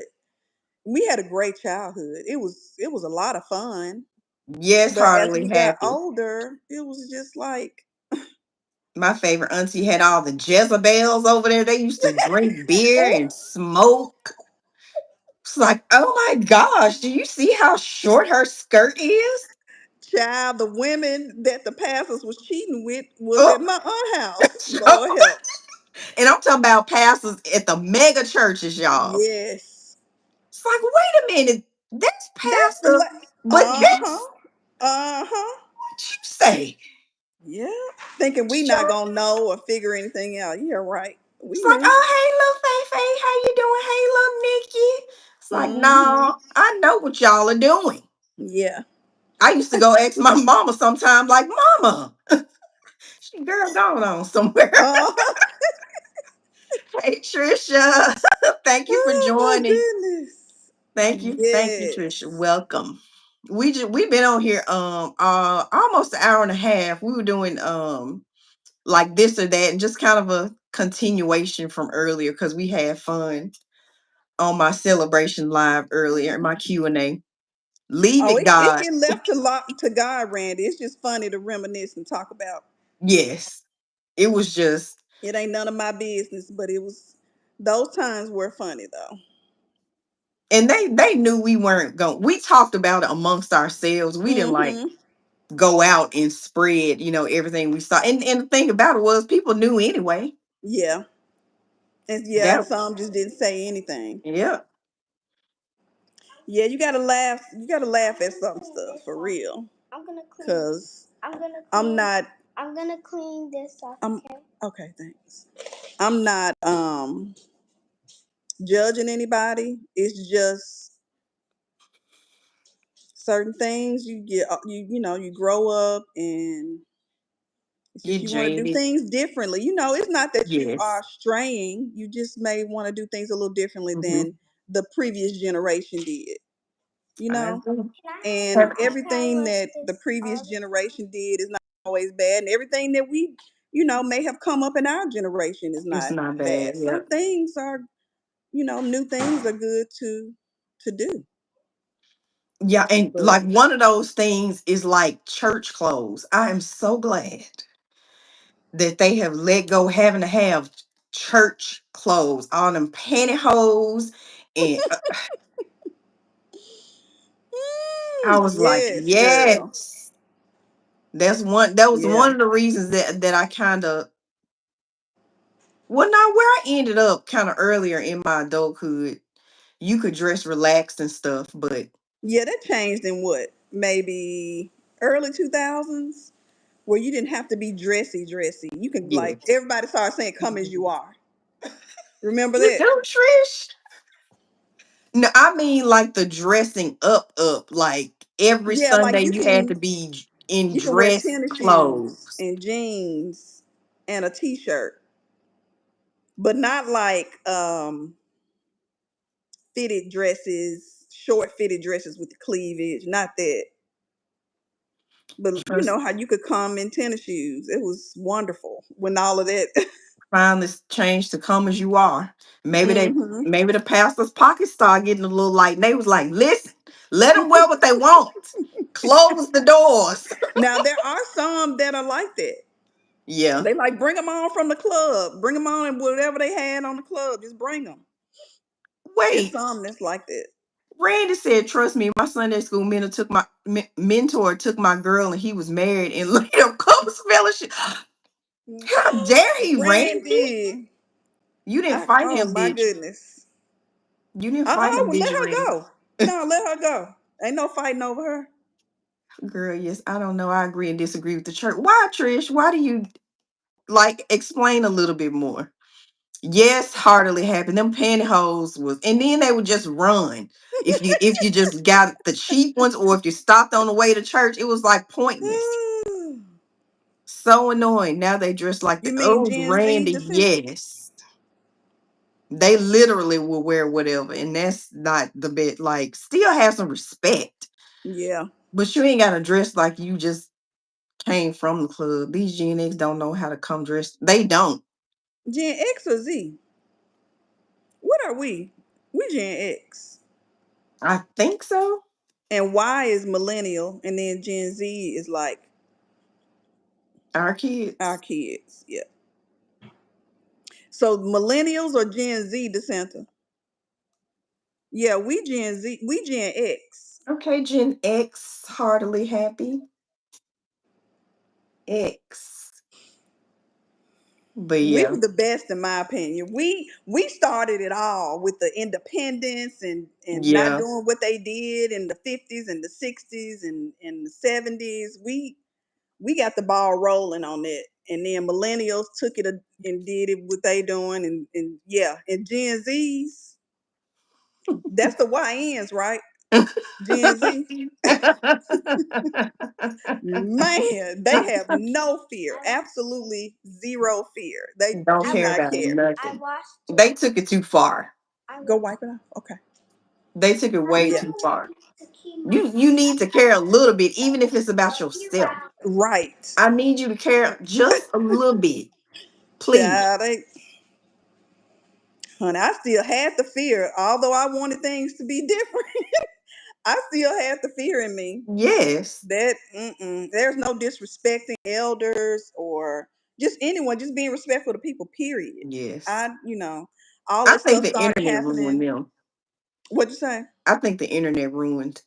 we had a great childhood. It was a lot of fun. yes. But as Heartily we got happy. older, it was just like, My favorite auntie had all the Jezebels over there. They used to drink beer oh, and smoke. It's like, oh my gosh, do you see how short her skirt is? child, the women that the pastors was cheating with was Oh, at my aunt house. Lord help. and I'm talking about pastors at the mega churches, y'all. Yes. It's like, wait a minute, that's That's pastor, but uh-huh. that's Uh-huh. what you say. Yeah. Thinking we not Sure. gonna know or figure anything out. Yeah, right. We It's like, knew. oh, hey, little Faye, how you doing? Hey, little Nikki. It's like, Mm-hmm. no, I know what y'all are doing. Yeah. I used to go ask my mama sometime, like, Mama, she girl gone on somewhere. Uh-huh. Hey, Trisha, thank you for Oh my joining. goodness. Thank you, Trisha. Yes. Welcome. We've been on here almost an hour and a half. We were doing like this or that, and just kind of a continuation from earlier because we had fun on my celebration live earlier, my Q&A. Leave Oh, it, it God. get left to lot to God, Randy. It's just funny to reminisce and talk about. Yes. It was just, It ain't none of my business, but it was those times were funny though. and they knew we weren't going. We talked about it amongst ourselves. We didn't like Mm-hmm. go out and spread, everything we saw. And the thing about it was people knew anyway. Yeah. And yeah, That and some just didn't say anything. yeah. Yeah, you gotta laugh. You gotta laugh at some stuff for real. I'm gonna clean. Cause I'm gonna I'm clean. not. I'm gonna clean this off. I'm Okay. okay. Thanks. I'm not judging anybody. It's just certain things you get. You grow up and it's You just you want to do jaded. things differently. It's not that you are Yes. straying. You just may want to do things a little differently Hmm. than the previous generation did. You I know, agree. and Have- After I everything wash that the this previous all the time. generation did is not always bad, and everything that we may have come up in our generation is It's not not bad. bad. Yeah. Some things are, new things are good to do, Yeah, and but like one of those things is like church clothes. I am so glad that they have let go having to have church clothes, all them pantyhose, and I was like, yes, girl, yes. That was yeah, one of the reasons that I kind of, well, not where I ended up kind of earlier in my adulthood. You could dress relaxed and stuff, but yeah. That changed in what, maybe early 2000s, where you didn't have to be dressy. You can, like, yes. everybody started saying, "Come as you are." Remember You that? do, Trish? No, I mean like the dressing up. Like every Yeah, like Sunday you had to be in you can wear dress tennis shoes clothes. and jeans and a t-shirt, but not like fitted dresses, short fitted dresses with the cleavage, not that. But you Trust know how you could come in tennis shoes. It was wonderful when all of that. find this change to come as you are. Maybe they Hmm. maybe the pastor's pockets start getting a little light. And they was like, listen, let them wear what they want. Close the doors. Now there are some that are like that. Yeah. They like bring them on from the club, bring them on and whatever they had on the club, just bring them. It's Wait. some that's like that. Randy said, "Trust me, my Sunday school mentor took my girl, and he was married and laid up couples fellowship. How dare he, Randy? Randy, You didn't fight oh him, my did you? goodness. You didn't fight him, Well, did let you, her Randy? go. No, let her go. Ain't no fighting over her. Girl, yes, I don't know. I agree and disagree with the church. Why, Trish? Why do you like explain a little bit more? Yes, heartily happy. Them pantyhose was, and then they would just run. If you just got the cheap ones, or if you stopped on the way to church, it was like pointless. So annoying. Now they dress like the You mean oh Gen Z Randy, descendant? yes. They literally will wear whatever, and that's not the bit. Like, still have some respect, Yeah. but you ain't gotta dress like you just came from the club. These Gen X don't know how to come dressed. They don't. Gen X or Z? What are we? We Gen X. I think so. And Y is millennial, and then Gen Z is like Our our kids. kids. Yeah. So millennials or Gen Z descendant? Yeah, we Gen Z. We Gen X. Okay, Gen X, heartily happy. X. But We yeah, were the best in my opinion. We started it all with the independence and not yeah. doing what they did in the 50s and the 60s and the 70s. We got the ball rolling on it. And then millennials took it and did it what they doing and yeah, and Gen Z's, that's the YNs, right? Gen Z. Man, they have no fear. Absolutely zero fear. They Don't do care not about care. I nothing. watched it. They took it too far. I Go watched wipe it off. Okay. They took it way Yeah. too far. to keep my You need to care a little bit, even if it's about yourself. Right. I need you to care just a little bit, please. Yeah, they honey, I still had the fear. Although I wanted things to be different, I still had the fear in me. Yes, That there's no disrespecting elders or just anyone, just being respectful to people, period. yes. I all I that think stuff the started internet ruined happening. them. What'd you say? I think the internet ruined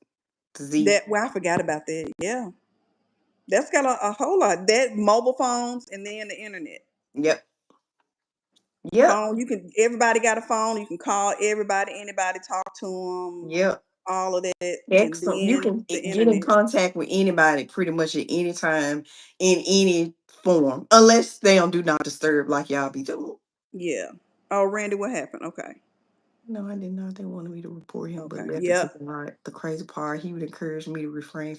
Z. That well, I forgot about that. Yeah. That's got a whole lot. That mobile phones and then the internet. Yep, yep, Phone, you can everybody got a phone. You can call everybody, anybody, talk to them, yep. all of that, and Excellent. You then can the get in internet. contact with anybody pretty much at any time in any form, unless they don't do not disturb like y'all be doing. Yeah. Oh, Randy, what happened? Okay. No, I did not. They wanted me to report him, but Okay. left it to Yep. God. The crazy part, he would encourage me to refrain.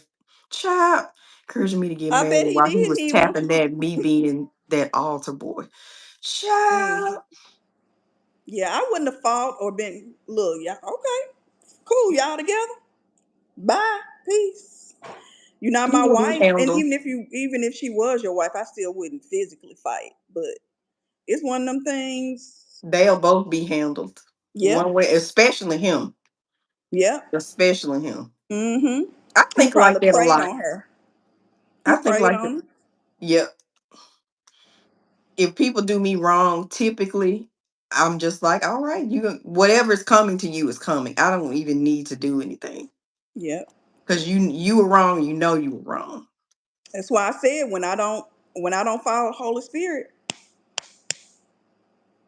Child, encouraging me to get I bet married he while he did. was He want tapping that me being that altar boy. mm. Child, Yeah, I wouldn't have fought or been look, yeah, okay. Cool, y'all together. Bye. Peace. You're not he my will be wife. And handled. even if she was your wife, I still wouldn't physically fight. But it's one of them things. They'll both be handled Yep. one way, especially him. Yep. Especially him. Mm-hmm. I He think like probably that a prayed lot. on her. He I think prayed like that. on her. Yeah. If people do me wrong, typically I'm just like, all right, whatever's coming to you is coming. I don't even need to do anything Yep. because you were wrong. You know you were wrong. That's why I said when I don't follow the Holy Spirit,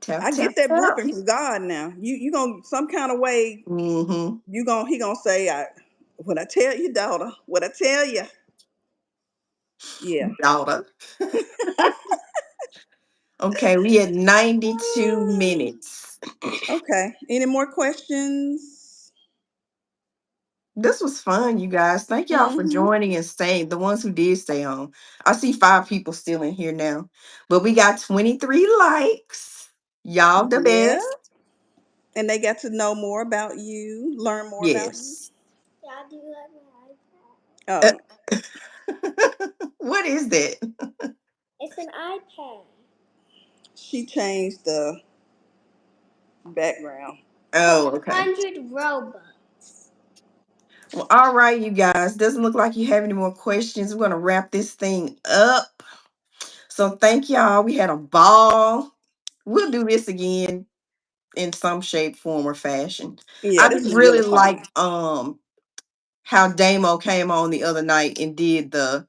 Tap I get tap that tap. whooping from God now. You gonna some kind of way Mm-hmm. he gonna say, what I tell you, daughter, what I tell you. Yeah. Daughter. Okay, we had 92 minutes. Okay. Any more questions? This was fun, you guys. Thank y'all for Mm-hmm. joining and staying. The ones who did stay on. I see 5 people still in here now, but we got 23 likes. Y'all the Yeah. best. And they got to know more about you, learn more about you. Yes. Yeah, do you like my iPad? Uh, Oh, what is that? It's an iPad. she changed the background. For Oh, okay. 100 Robux. Well, all right, you guys. Doesn't look like you have any more questions. We're gonna wrap this thing up. So thank y'all. We had a ball. We'll do this again in some shape, form, or fashion. Yeah, I this just was really really fun. liked how Damo came on the other night and did the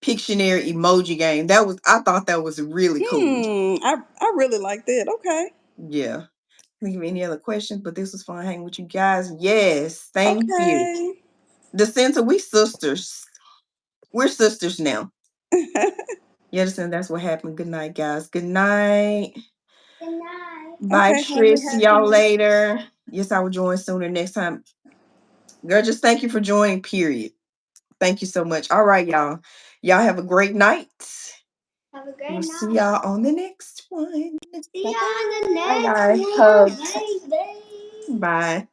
Pictionary emoji game. I thought that was really cool. I really like that. Okay. Yeah. Think of any other questions, but this was fun hanging with you guys. Yes, thank you. Okay. The center, we sisters. We're sisters now. You understand? That's what happened. Good night, guys. Good night. Good night. Bye, Okay, honey, Trish. See y'all happy. later. Yes, I will join sooner next time. Girl, just thank you for joining, period. Thank you so much. All right, y'all. Y'all have a great night. Have a great We'll see night. y'all on the next one. See Bye you on the bye. Bye, next guys. one, Hugs. baby. Bye.